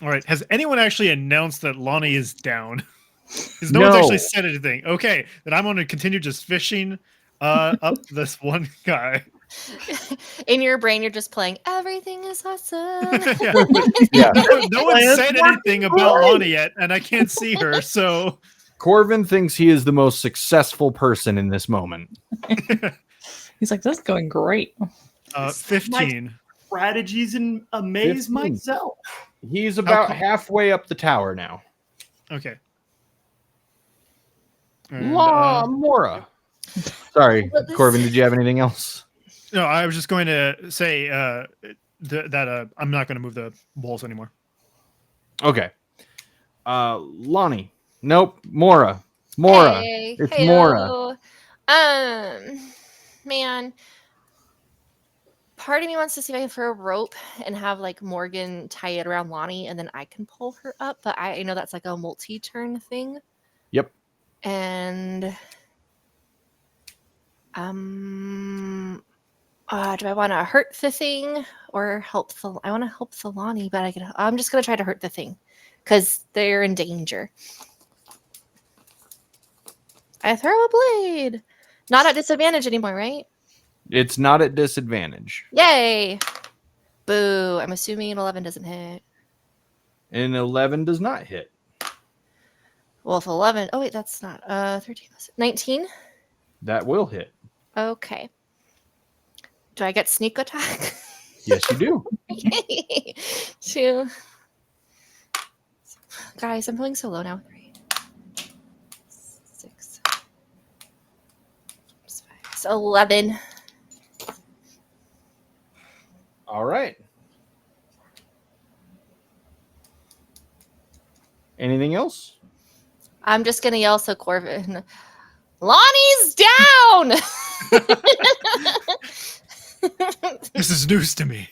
All right. Has anyone actually announced that Lonnie is down? Because no one's actually said anything. Okay, then I'm going to continue just fishing up this one guy. In your brain, you're just playing "Everything is awesome." Yeah. Yeah. No one said anything about Lonnie yet, and I can't see her. So Corvin thinks he is the most successful person in this moment. He's like, this is going great. 15. Strategies and amaze 15. myself. He's about co- halfway up the tower now. Okay. And, Mora. Sorry, But this- Corvin, did you have anything else? no, I was just going to say that I'm not going to move the walls anymore. Okay. Lonnie. Nope. Mora. Hey, It's heyo. Mora. Man, part of me wants to see if I can throw a rope and have like Morgan tie it around Lonnie, and then I can pull her up. But I know that's like a multi-turn thing. Yep. And do I want to hurt the thing or help the? I want to help the Lonnie, but I'm just gonna try to hurt the thing because they're in danger. I throw a blade. Not at disadvantage anymore, right? It's not at disadvantage. Yay! Boo! I'm assuming an 11 doesn't hit. And 11 does not hit. Well, if 11, oh wait, that's not 13. 19. That will hit. Okay. Do I get sneak attack? Yes, you do. Yay! 2. Guys, I'm feeling so low now. 3, 6, That's 11. All right. Anything else? I'm just gonna yell so Corvin. Lonnie's down. This is news to me.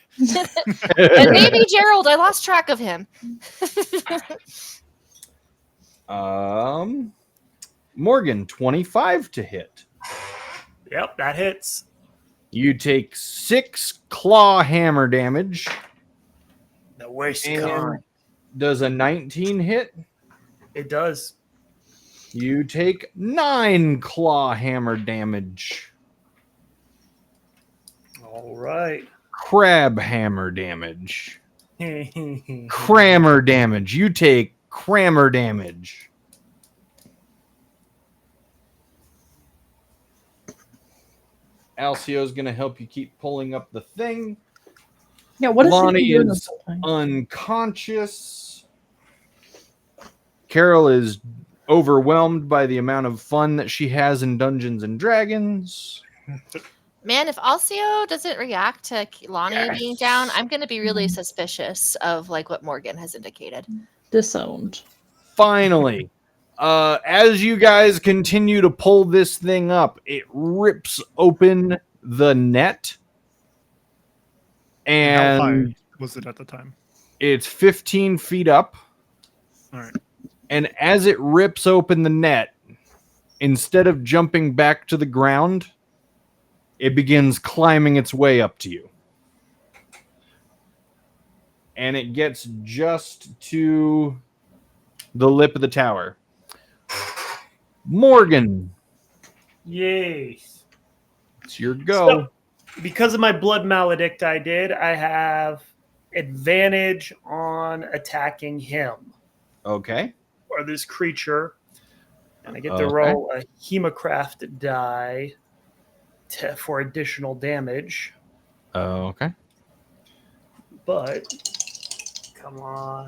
And maybe Gerald. I lost track of him. Morgan, 25 to hit. Yep, that hits. You take 6 claw hammer damage. The worst And kind. does a 19 hit? It does. You take 9 claw hammer damage. All right. Crab hammer damage. Crammer damage. You take crammer damage. Alcio's going to help you keep pulling up the thing. Yeah, what is Lonnie he doing is this whole time? unconscious. Carol is overwhelmed by the amount of fun that she has in Dungeons and Dragons. Man, if Alcio doesn't react to Lonnie being down, I'm going to be really Mm. suspicious of like what Morgan has indicated. Disowned. Finally, as you guys continue to pull this thing up, it rips open the net. How And high was it at the time? it's 15 feet up. All right. And as it rips open the net, instead of jumping back to the ground, it begins climbing its way up to you. And it gets just to the lip of the tower. Morgan, Yes. it's your go. So, because of my blood maledict I have advantage on attacking him Okay. or this creature. And I get to Okay. roll a Hemocraft die for additional damage. Okay. But, come on.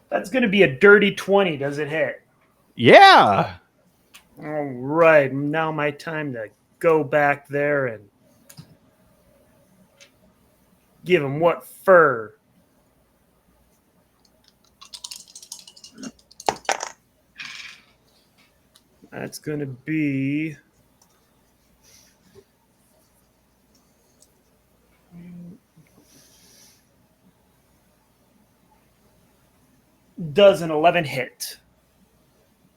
That's going to be a dirty 20. Does it hit? Yeah. All right. Now my time to go back there and give him what fur. That's going to be... Does an 11 hit?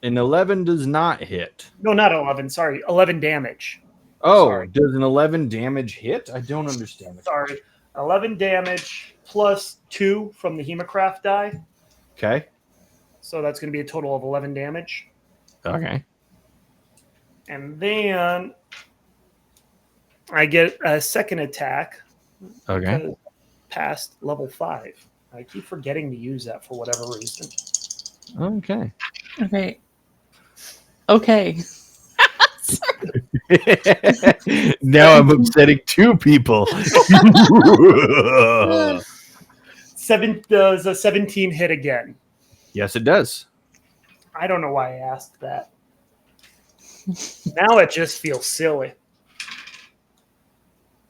An 11 does not hit. No, not 11. Sorry, 11 damage. Oh, Sorry. does an 11 damage hit? I don't understand. Sorry, 11 damage plus 2 from the Hemocraft die. Okay. So that's going to be a total of 11 damage. Okay. And then I get a second attack. Okay. because Past level 5. I keep forgetting to use that for whatever reason. Okay. Okay. Okay. Now I'm upsetting 2 people. Does a 17 hit again? Yes, it does. I don't know why I asked that. Now it just feels silly.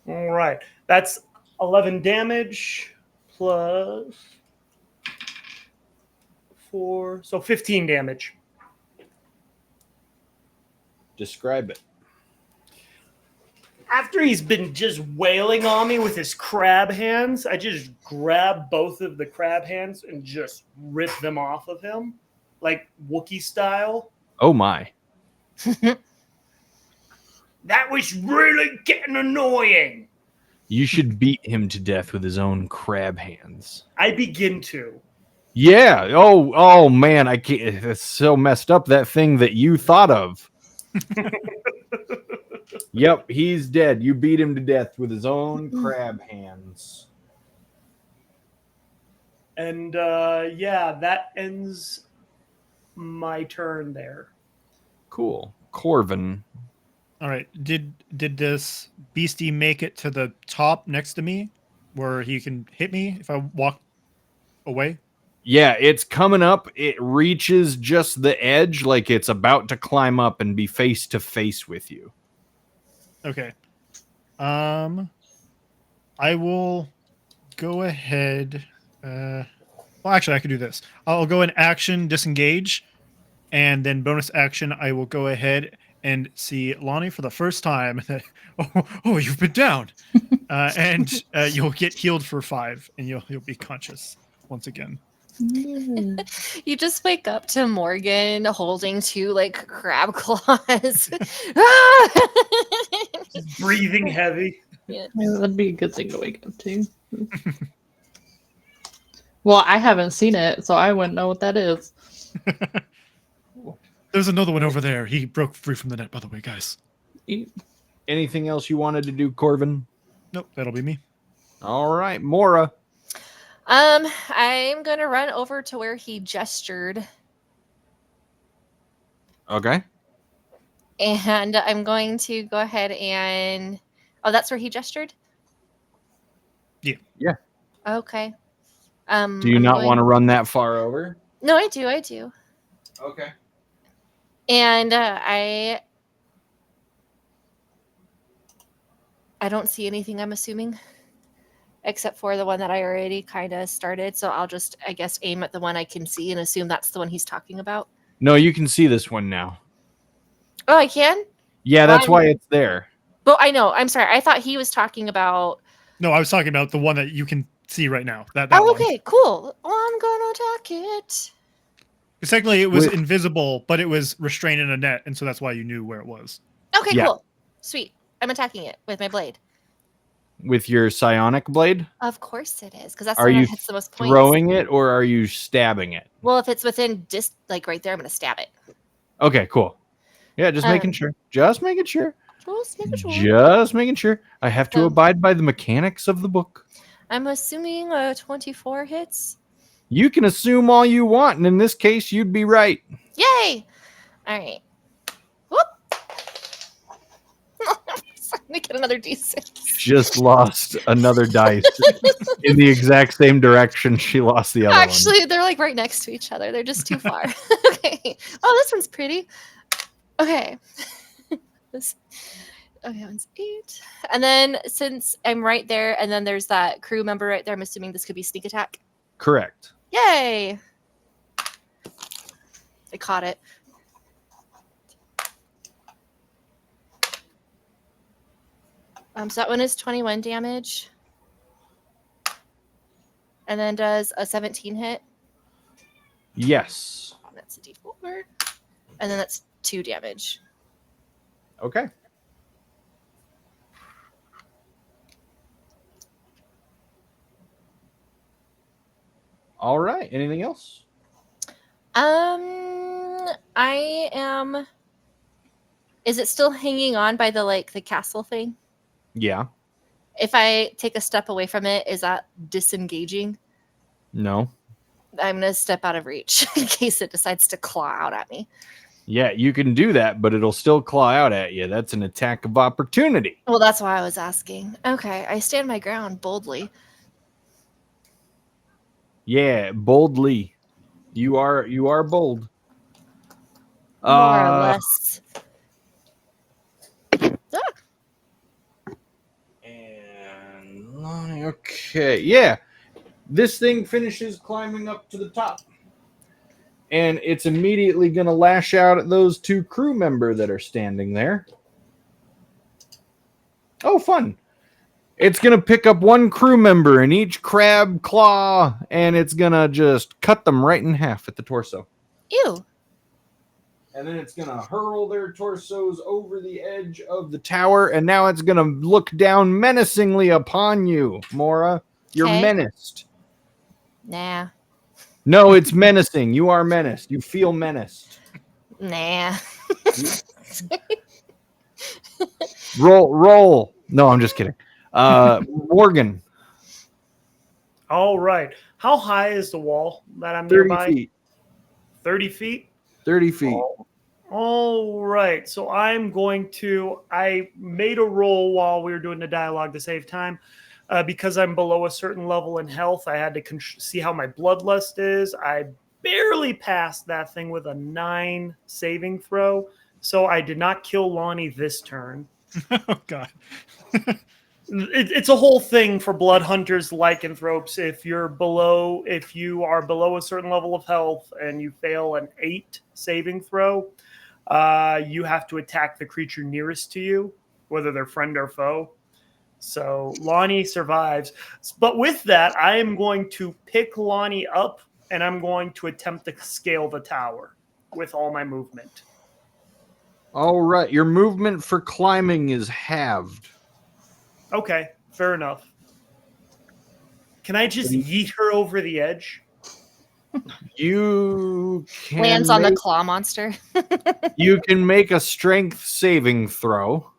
All right. That's 11 damage plus 4. So 15 damage. Describe it. After he's been just wailing on me with his crab hands, I just grab both of the crab hands and just rip them off of him, like Wookiee style. Oh my. That was really getting annoying. You should beat him to death with his own crab hands. I begin to. Yeah. Oh man, I can't. It's so messed up, that thing that you thought of. Yep, he's dead. You beat him to death with his own crab hands. And yeah, that ends my turn there. Cool. Corvin. All right. Did this beastie make it to the top next to me where he can hit me if I walk away? Yeah, it's coming up. It reaches just the edge, like it's about to climb up and be face to face with you. Okay. I will go ahead. Well, actually, I could do this. I'll go in action, disengage, and then bonus action. I will go ahead and see Lonnie for the first time. Oh, you've been down, and you'll get healed for 5, and you'll be conscious once again. You just wake up to Morgan holding 2 like crab claws. Ah! Breathing heavy. Yeah. Yeah, that'd be a good thing to wake up to. Well, I haven't seen it, so I wouldn't know what that is. There's another one over there. He broke free from the net, by the way, guys. Anything else you wanted to do, Corvin? Nope, that'll be me. All right, Mora. I'm gonna run over to where he gestured, Okay. and I'm going to go ahead and. Oh, that's where he gestured? Yeah. Yeah. Okay. Do you I'm not going- want to run that far over? No, I do. I do. Okay. And I don't see anything, I'm assuming, except for the one that I already kind of started. So I'll just, I guess, aim at the one I can see and assume that's the one he's talking about. No, you can see this one now. Oh, I can? Yeah, that's why it's there. Well, I know. I'm sorry. I thought he was talking about. No, I was talking about the one that you can see right now. That Oh, one. okay. Cool. Well, I'm going to attack it. Because technically it was With- invisible, but it was restrained in a net, and so that's why you knew where it was. Okay, Yeah. cool. Sweet. I'm attacking it with my blade. With your psionic blade? Of course it is, because that's Are the one you that hits the most points. Throwing it or are you stabbing it? Well, if it's within like right there, I'm going to stab it. Okay, cool. Yeah, just making Um, sure. Just making sure. Just making sure. Just making sure. I have to So- abide by the mechanics of the book. I'm assuming 24 hits. You can assume all you want, and in this case, you'd be right. Yay! All right. Whoop! I'm gonna get another D6. Just lost another dice in the exact same direction she lost the other Actually, they're like right next to each other. They're just too far. Okay. Oh, this one's pretty. Okay. Okay, that one's 8. And then since I'm right there, and then there's that crew member right there, I'm assuming this could be sneak attack. one. Correct. Yay! I caught it. So that one is 21 damage. And then does a 17 hit. Yes. That's a d4. And then that's 2 damage. Okay. All right. Anything else? I am. Is it still hanging on by the castle thing? Yeah. If I take a step away from it, is that disengaging? No. I'm gonna step out of reach in case it decides to claw out at me. Yeah, you can do that, but it'll still claw out at you. That's an attack of opportunity. Well, that's why I was asking. Okay, I stand my ground boldly. Yeah, boldly. You are bold. More or less. And okay, yeah. This thing finishes climbing up to the top. And it's immediately going to lash out at those 2 crew members that are standing there. Oh, fun. It's going to pick up 1 crew member in each crab claw, and it's going to just cut them right in half at the torso. Ew. And then it's going to hurl their torsos over the edge of the tower, and now it's going to look down menacingly upon you, Mora. You're Okay. menaced. Nah. No, it's menacing. You are menaced. You feel menaced. Nah. Roll. No, I'm just kidding. Morgan, All right. How high is the wall that I'm 30 nearby? feet. 30 feet? 30 feet. All right. So I'm going to. I made a roll while we were doing the dialogue to save time. Because I'm below a certain level in health, I had to see how my bloodlust is. I barely passed that thing with a 9 saving throw. So I did not kill Lonnie this turn. Oh God. It's a whole thing for blood hunters, lycanthropes. If you are below a certain level of health and you fail an 8 saving throw, you have to attack the creature nearest to you, whether they're friend or foe. So Lonnie survives. But with that, I am going to pick Lonnie up and I'm going to attempt to scale the tower with all my movement. All right, your movement for climbing is halved. Okay, fair enough. Can I just yeet her over the edge? You can Lands on the make- claw monster. You can make a strength saving throw,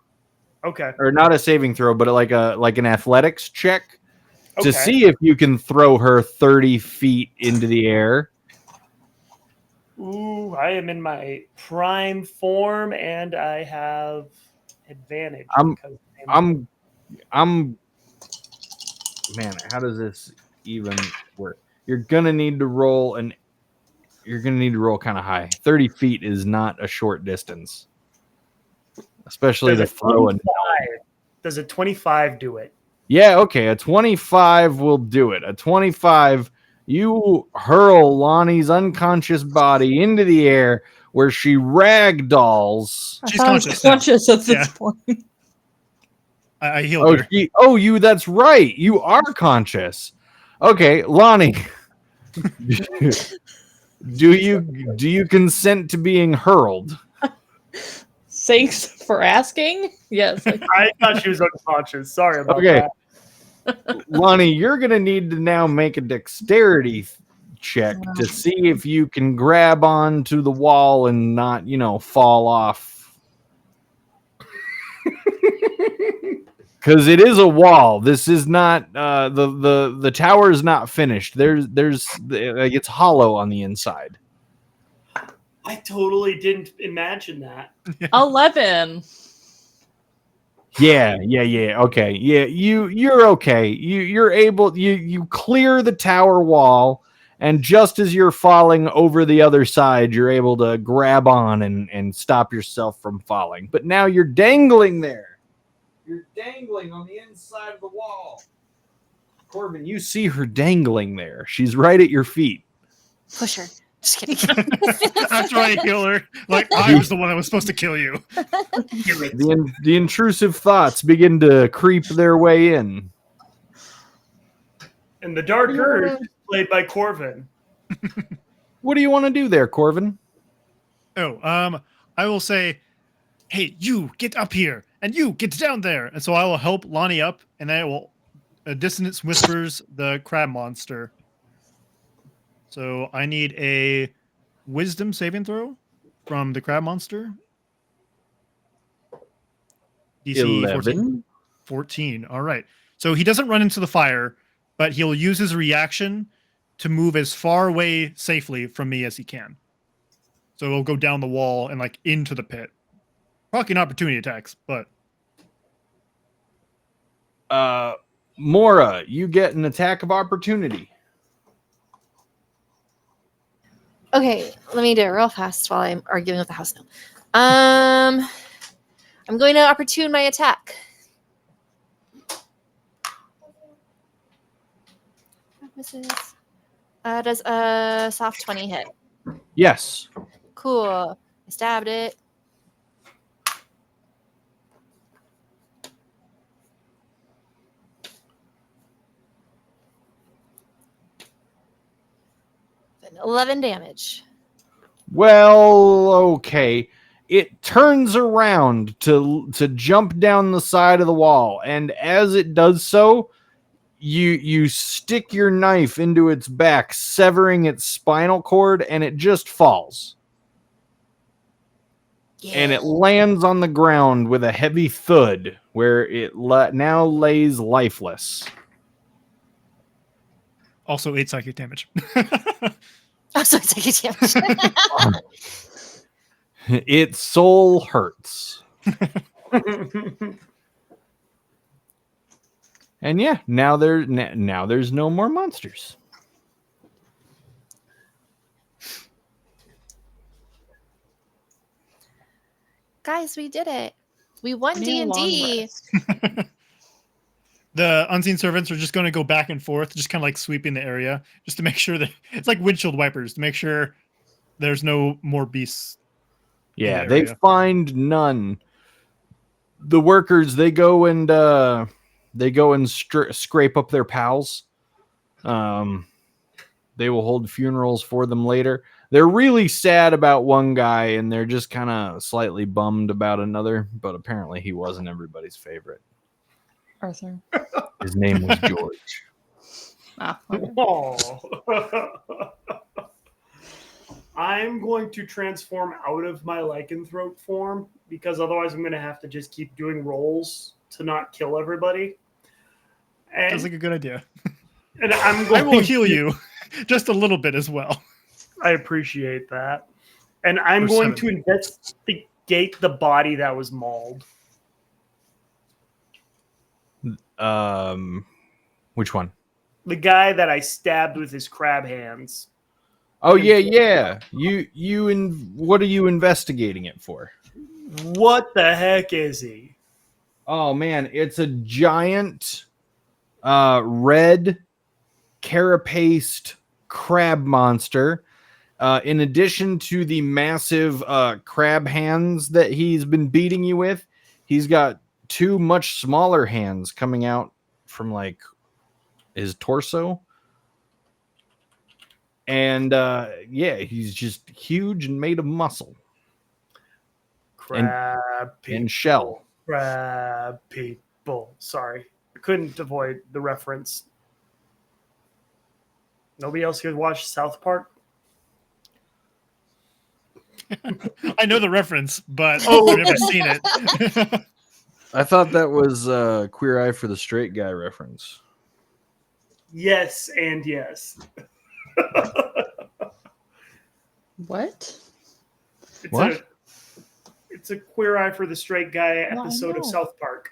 Okay. or not a saving throw, but like an athletics check to Okay. see if you can throw her 30 feet into the air. Ooh, I am in my prime form and I have advantage. I'm man, how does this even work? You're gonna need to roll kind of high. 30 feet is not a short distance, especially to throw a gnome. Does a 25 do it? Yeah, okay, a 25 will do it. A 25, you hurl Lonnie's unconscious body into the air where she ragdolls. She's I was conscious now. conscious at this Yeah. point. I healed her. That's right. You are conscious. Okay, Lonnie. Do you consent to being hurled? Thanks for asking. Yes. I thought she was unconscious. Sorry about Okay. that. Lonnie, you're going to need to now make a dexterity check to see if you can grab onto the wall and not, fall off. Because it is a wall. This is not the tower is not finished. It's hollow on the inside. I totally didn't imagine that. 11. Yeah. Okay. Yeah, you're okay. You're able you clear the tower wall, and just as you're falling over the other side, you're able to grab on and stop yourself from falling. But now you're dangling there. You're dangling on the inside of the wall. Corbin, you see her dangling there. She's right at your feet. Push her. Just kidding. After I heal her, like I was the one that was supposed to kill you. The intrusive thoughts begin to creep their way in. And the Dark Urge is played by Corvin. What do you want to do there, Corvin? Oh, I will say, hey, you get up here, and you get down there, and so I will help Lonnie up, and then I will dissonance whispers the crab monster. So I need a wisdom saving throw from the crab monster. DC 11. 14. All right. So he doesn't run into the fire, but he'll use his reaction to move as far away safely from me as he can. So he'll go down the wall and like into the pit. Probably an opportunity attacks, but Mora, you get an attack of opportunity. Okay, let me do it real fast while I'm arguing with the house gnome. I'm going to opportune my attack. Does a soft 20 hit? Yes. Cool. I stabbed it. And 11 damage. Well, okay. It turns around to jump down the side of the wall, and as it does so, you stick your knife into its back, severing its spinal cord, and it just falls. Yeah. And it lands on the ground with a heavy thud, where it now lays lifeless. also 8 psychic damage. Oh, so it's like a damage. Its soul hurts. And yeah, now there's no more monsters. Guys, we did it. We won I need a long D&D. rest. The unseen servants are just going to go back and forth, just kind of like sweeping the area, just to make sure that it's like windshield wipers to make sure there's no more beasts. Yeah, the they area. find none. The workers, they go and scrape up their pals. They will hold funerals for them later. They're really sad about one guy, and they're just kind of slightly bummed about another. But apparently, he wasn't everybody's favorite. Arthur. His name was George. Ah, okay. Oh. I'm going to transform out of my lycanthrope form because otherwise I'm going to have to just keep doing rolls to not kill everybody. And, Sounds like a good idea. and I'm I going will heal to- you just a little bit as well. I appreciate that. And I'm For going 7. to investigate the body that was mauled. Which one? The guy that I stabbed with his crab hands. Oh yeah. What are you investigating it for? What the heck is he? Oh man, it's a giant red carapaced crab monster. In addition to the massive crab hands that he's been beating you with, he's got 2 much smaller hands coming out from like his torso. And he's just huge and made of muscle Crab people. and shell. Crab people. Sorry. I couldn't avoid the reference. Nobody else here watch South Park? I know the reference, but Oh. I've never seen it. I thought that was Queer Eye for the Straight Guy reference. Yes and yes. What? It's What? It's a Queer Eye for the Straight Guy No, I episode of know. South Park.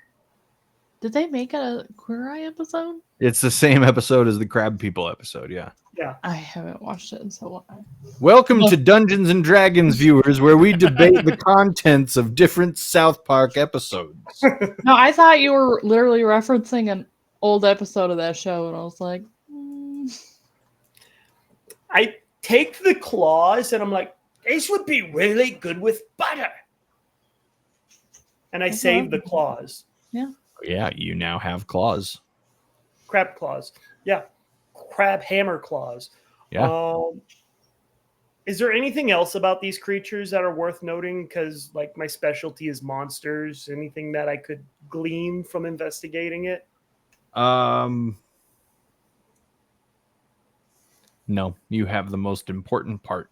Did they make a Queer Eye episode? It's the same episode as the Crab People episode, yeah. Yeah. I haven't watched it in so long. Welcome to Dungeons and Dragons, viewers, where we debate the contents of different South Park episodes. No, I thought you were literally referencing an old episode of that show, and I was like, I take the claws and I'm like, this would be really good with butter. And I save the claws. Yeah, you now have claws. Crab claws. Yeah. Crabhammer claws. Yeah. Is there anything else about these creatures that are worth noting? Because like my specialty is monsters. Anything that I could glean from investigating it? No, you have the most important part.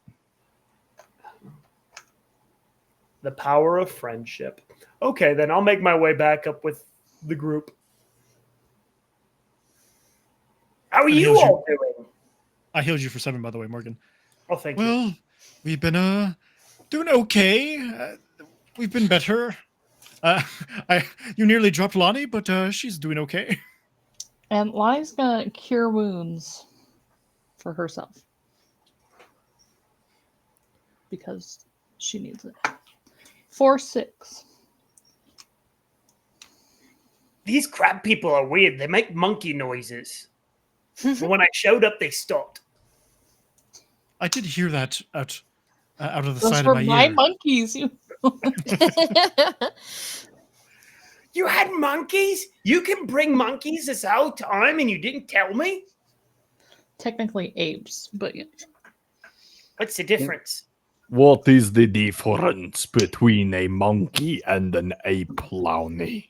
The power of friendship. Okay, then I'll make my way back up with the group. How are you all doing? I healed you for 7, by the way, Morgan. Oh, thank you. Well, we've been doing okay. We've been better. You nearly dropped Lonnie, but she's doing okay. and Lonnie's gonna cure wounds for herself because she needs it. 4-6. These crab people are weird. They make monkey noises. But when I showed up, they stopped. I did hear that out of the Those side were of my my ear. monkeys. You. You had monkeys? You can bring monkeys this whole time and you didn't tell me? Technically apes, but yeah. What's the difference? What is the difference between a monkey and an ape, Lowney?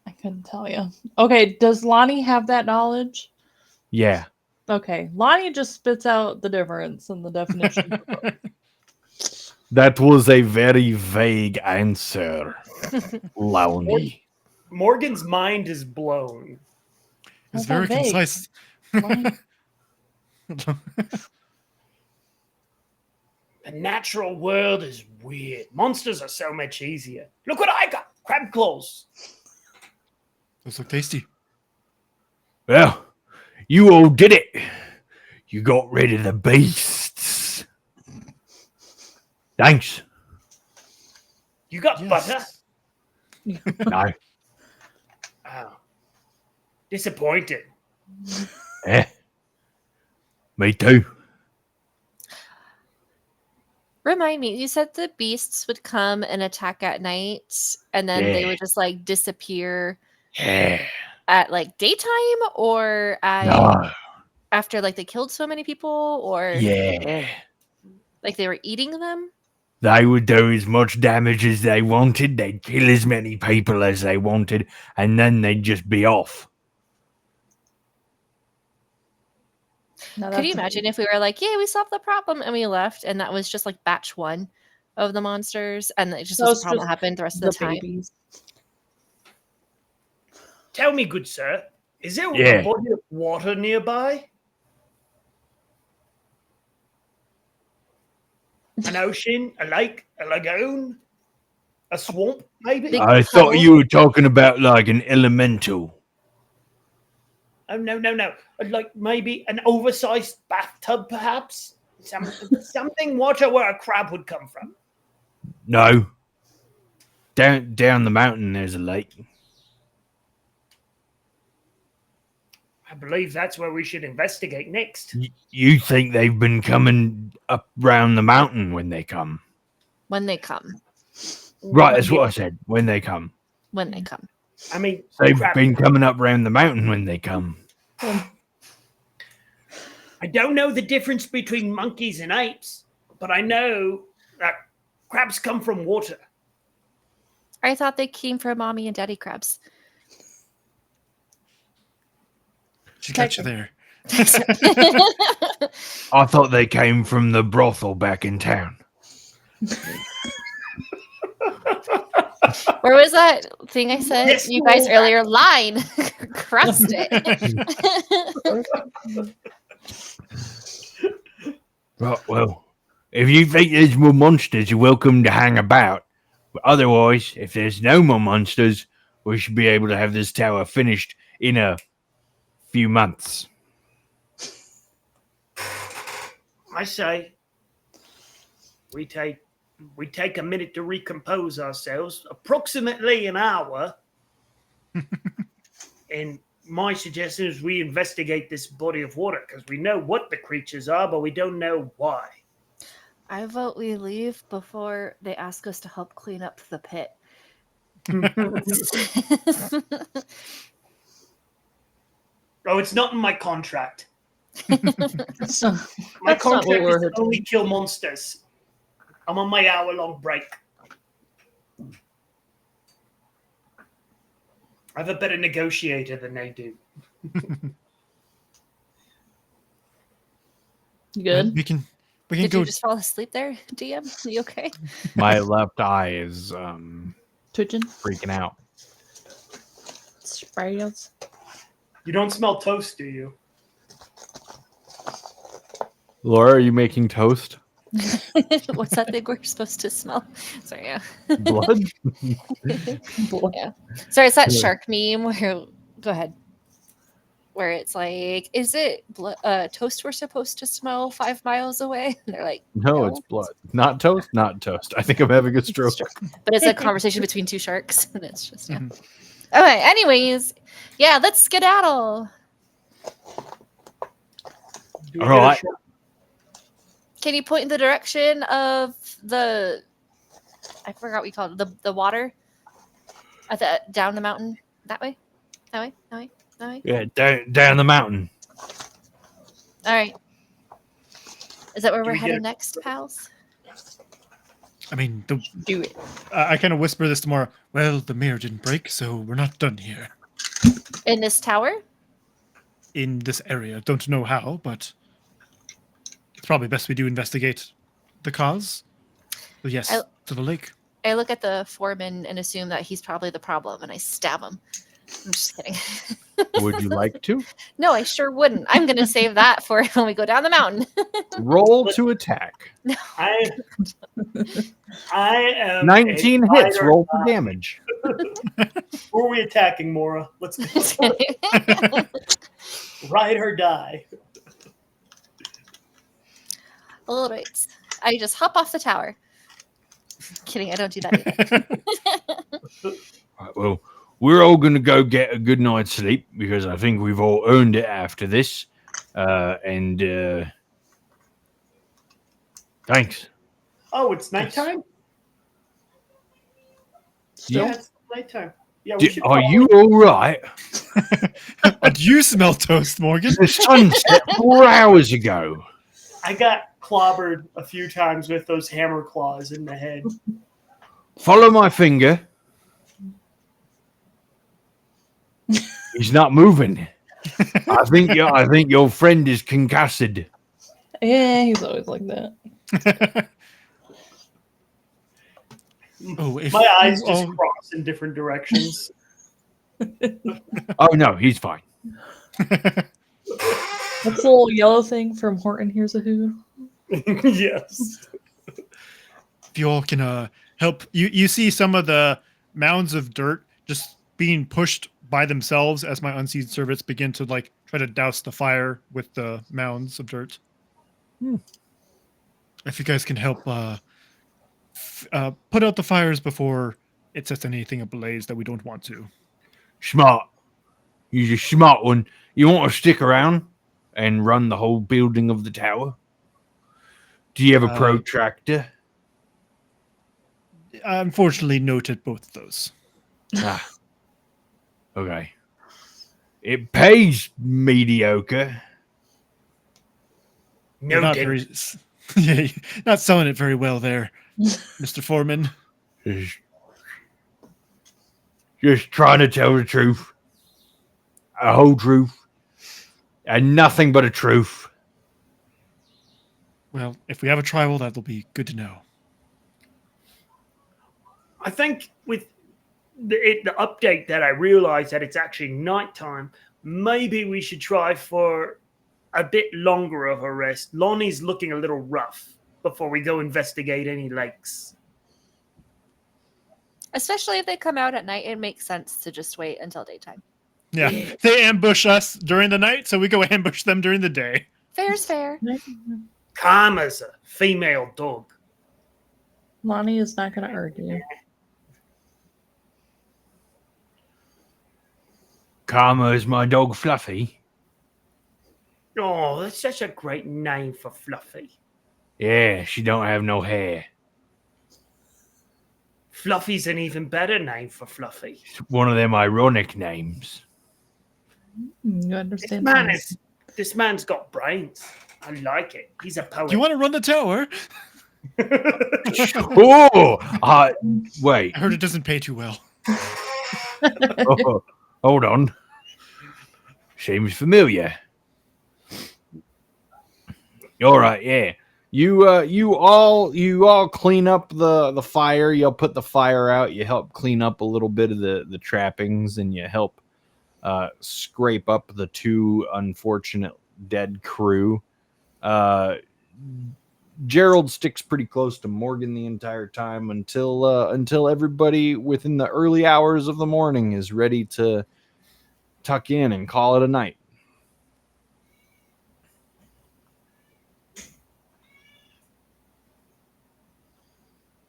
I couldn't tell you. Okay, does Lonnie have that knowledge? Yeah. Okay, Lonnie just spits out the difference in the definition. That was a very vague answer, Lowney. Morgan's mind is blown. It's How's very that vague? concise. Lonnie- The natural world is weird. Monsters are so much easier. Look what I got. Crab claws. Those look tasty. Well, you all did it. You got rid of the beasts. Thanks. You got Yes. butter? No. Oh. Disappointing. Me too. Remind me, you said the beasts would come and attack at night, and then they Yeah. would just like disappear Yeah. at like daytime, or at No. after like they killed so many people, or Yeah. like they were eating them. They would do as much damage as they wanted. They'd kill as many people as they wanted, and then they'd just be off. Now Could you that's imagine if we were like, yeah, we solved the problem and we left, and that was just like batch one of the monsters, and it just That was was a problem just that happened the rest of the time? babies? Tell me, good sir, is there Yeah. a body of water nearby? An ocean, a lake, a lagoon, a swamp, maybe? Big I thought puddle? you were talking about like an elemental. Oh, no. Like maybe an oversized bathtub, perhaps? Something water where a crab would come from. No. Down the mountain there's a lake. I believe that's where we should investigate next. You think they've been coming up round the mountain when they come? When they come. Right, that's what I said. When they come. When they come. I mean, They've crab, been coming up round the mountain when they come. I don't know the difference between monkeys and apes, but I know that crabs come from water. I thought they came from mommy and daddy crabs. She got you there. I thought they came from the brothel back in town. Where was that thing I said Yes, you guys well, earlier? Line. Crust it. Right, well, if you think there's more monsters, you're welcome to hang about. But otherwise, if there's no more monsters, we should be able to have this tower finished in a few months. I say we take a minute to recompose ourselves, approximately an hour. And my suggestion is we investigate this body of water because we know what the creatures are, but we don't know why. I vote we leave before they ask us to help clean up the pit. Oh, it's not in my contract. So, My That's not what contract we're is here to only kill monsters. I'm on my hour-long break. I have a better negotiator than they do. you good? We can Did go. you just fall asleep there, DM? Are you okay? My left eye is Twitching? freaking out. Sprays? You don't smell toast, do you? Laura, are you making toast? What's that thing we're supposed to smell? Sorry, yeah. Blood? Yeah. Sorry, it's that shark meme where go ahead. Where it's like, is it toast we're supposed to smell 5 miles away? And they're like, No, it's blood. Not toast, not toast. I think I'm having a stroke. but it's a conversation between two sharks, and it's just yeah. Mhm. Okay. Anyways, yeah, let's skedaddle. Do we All get a right. shot? Can you point in the direction of the? I forgot what you called it. The water. Down the mountain. That way. That way. That way. That way. Yeah, down the mountain. All right. Is that where Do we're we get heading a- next, pals? I mean, Do it. I kind of whisper this tomorrow. Well, the mirror didn't break, so we're not done here In this tower? in this area. Don't know how, but it's probably best we do investigate the cause. So yes, I- to the lake. I look at the foreman and assume that he's probably the problem, and I stab him. I'm just kidding. Would you like to? No, I sure wouldn't. I'm going to save that for when we go down the mountain. Roll to attack. I am 19 a hits. fighter. Roll for damage. Who are we attacking, Mora? Let's go. Ride or die. All right. I just hop off the tower. Kidding, I don't do that either. Right, well, we're all going to go get a good night's sleep because I think we've all earned it after this. Thanks. Oh, it's nighttime? Still? Yeah, it's nighttime. Yeah, we should Are probably... you all right? Do you smell toast, Morgan? The sun set 4 hours ago. I got clobbered a few times with those hammer claws in the head. Follow my finger. He's not moving. I think your friend is concussed. Yeah, he's always like that. My eyes just cross in different directions. Oh no, he's fine. What's the little yellow thing from Horton Hears a Who? Yes. If you all can help, you see some of the mounds of dirt just being pushed by themselves as my unseen servants begin to like try to douse the fire with the mounds of dirt. If you guys can help put out the fires before it sets anything ablaze that we don't want to. Smart. You're a smart one. You want to stick around and run the whole building of the tower? Do you have a protractor? Unfortunately, noted both of those. Ah. Okay. It pays mediocre. You're not very, yeah, not selling it very well there, Mr. Foreman. Just trying to tell the truth. A whole truth. And nothing but a truth. Well, if we have a trial, that'll be good to know. I think with the update that I realized that it's actually nighttime, maybe we should try for a bit longer of a rest. Lonnie's looking a little rough before we go investigate any lakes. Especially if they come out at night, it makes sense to just wait until daytime. Yeah, they ambush us during the night, so we go ambush them during the day. Fair's fair. Karma's a female dog. Lonnie is not going to argue. Karma is my dog Fluffy. Oh, that's such a great name for Fluffy. Yeah, she don't have no hair. Fluffy's an even better name for Fluffy. It's one of them ironic names. You understand? This man's got brains. I like it. He's a poet. You want to run the tower? Wait. I heard it doesn't pay too well. Oh, hold on. Seems familiar. All right, yeah. You all clean up the fire. You'll put the fire out. You help clean up a little bit of the trappings, and you help scrape up the two unfortunate dead crew. Gerald sticks pretty close to Morgan the entire time until everybody within the early hours of the morning is ready to tuck in and call it a night.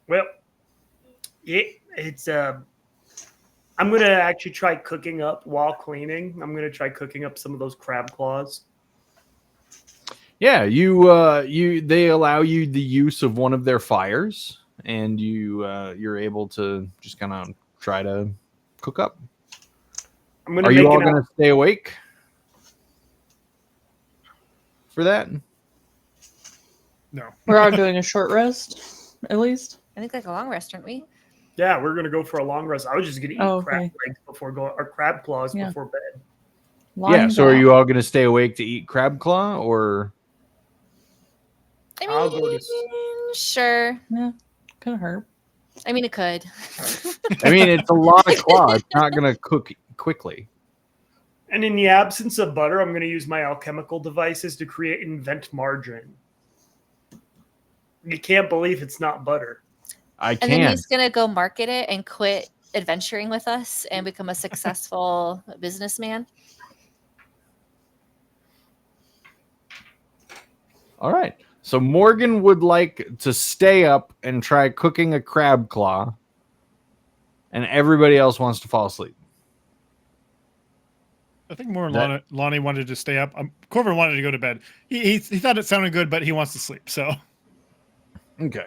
Well, yeah, it's I'm gonna actually try cooking up while cleaning. I'm gonna try cooking up some of those crab claws. Yeah, they allow you the use of one of their fires, and you're able to just kind of try to cook up. Are you all going to stay awake for that? No. We're all doing a short rest, at least. I think like a long rest, aren't we? Yeah, we're gonna go for a long rest. I was just gonna eat crab legs before going, or crab claws before bed. Yeah. So are you all going to stay awake to eat crab claw, or? I mean, I'll go to sure. Yeah, could hurt. I mean, it could. I mean, it's a lot of claw. It's not going to cook quickly. And in the absence of butter, I'm going to use my alchemical devices to invent margarine. You can't believe it's not butter. I And then he's going to go market it and quit adventuring with us and become a successful businessman. All right. So Morgan would like to stay up and try cooking a crab claw. and everybody else wants to fall asleep. I think more Lonnie wanted to stay up. Corvin wanted to go to bed. He thought it sounded good, but he wants to sleep. So Okay.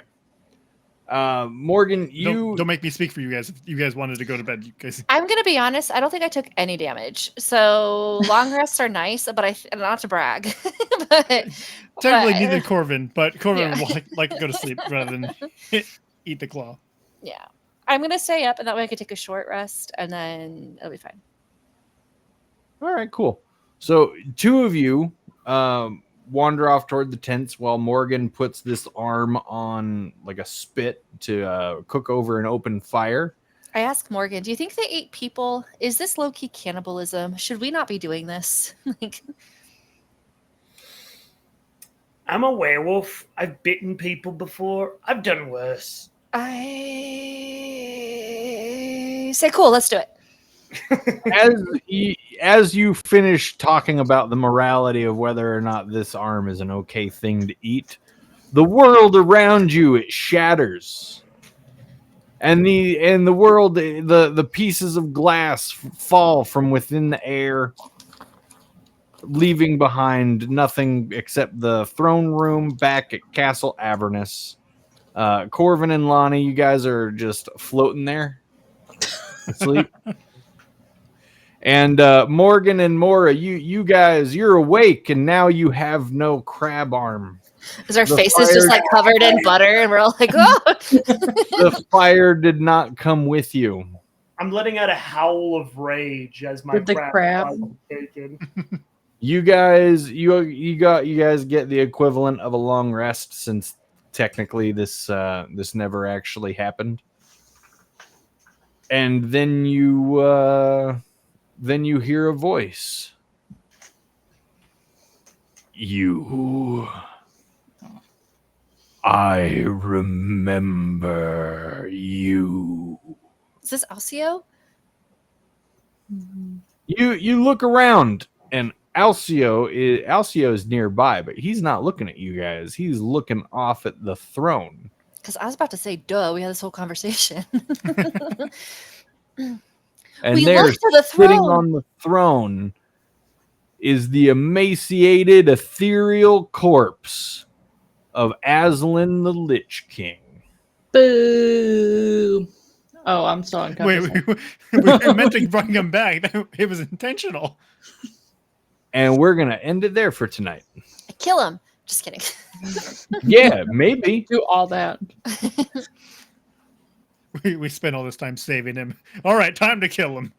Morgan, don't make me speak for you guys. If you guys wanted to go to bed, you guys. I'm gonna be honest. I don't think I took any damage. So long rests are nice, but not to brag. but Technically, neither Corvin, but Corvin Yeah. would like to go to sleep rather than eat the claw. Yeah, I'm gonna stay up, and that way I could take a short rest, and then it'll be fine. All right, cool. So two of you wander off toward the tents while Morgan puts this arm on like a spit to cook over an open fire. I asked Morgan, "Do you think they ate people? Is this low-key cannibalism? Should we not be doing this?" Like, I'm a werewolf. I've bitten people before. I've done worse. I say, cool. Let's do it. As you finish talking about the morality of whether or not this arm is an okay thing to eat, the world around you, it shatters, and the world, the pieces of glass fall from within the air, leaving behind nothing except the throne room back at Castle Avernus. Corvin and Lonnie, you guys are just floating there asleep. And Morgan and Mora, you guys, you're awake, and now you have no crab arm. Is our The faces just fire- like covered in butter, and we're all like, "Oh!" The fire did not come with you. I'm letting out a howl of rage as my Did the crab- is taken. You guys, you guys get the equivalent of a long rest, since technically this never actually happened. And then you hear a voice. I remember you. Is this Alcio? You look around, and Alcio is nearby, but he's not looking at you guys. He's looking off at the throne. Because I was about to say, "Duh, we had this whole conversation." And We there, looked to the sitting throne. on the throne, is the emaciated, ethereal corpse of Aslan the Lich King. Boo. Oh, I'm still unconscious. Wait, we meant to bring him back. It was intentional. And we're gonna end it there for tonight. I kill him. Just kidding. Yeah, maybe. Do all that. We spent all this time saving him. All right, time to kill him.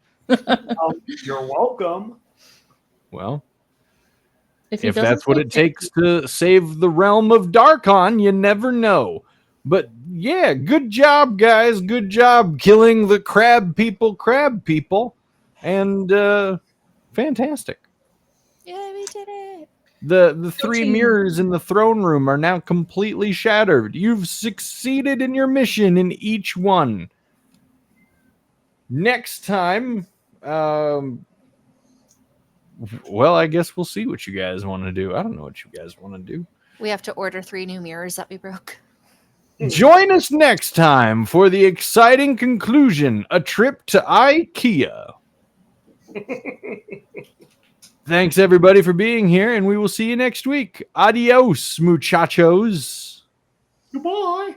You're welcome. Well, If, he if doesn't that's what say it takes to save the realm of Darkon, you never know. But yeah, good job, guys. Good job killing the crab people. And fantastic. Yeah, we did it. The three team. mirrors in the throne room are now completely shattered. You've succeeded in your mission in each one. Next time, well, I guess we'll see what you guys want to do. I don't know what you guys want to do. We have to order 3 new mirrors that we broke. Join us next time for the exciting conclusion, a trip to IKEA. Thanks, everybody, for being here, and we will see you next week. Adios, muchachos. Goodbye.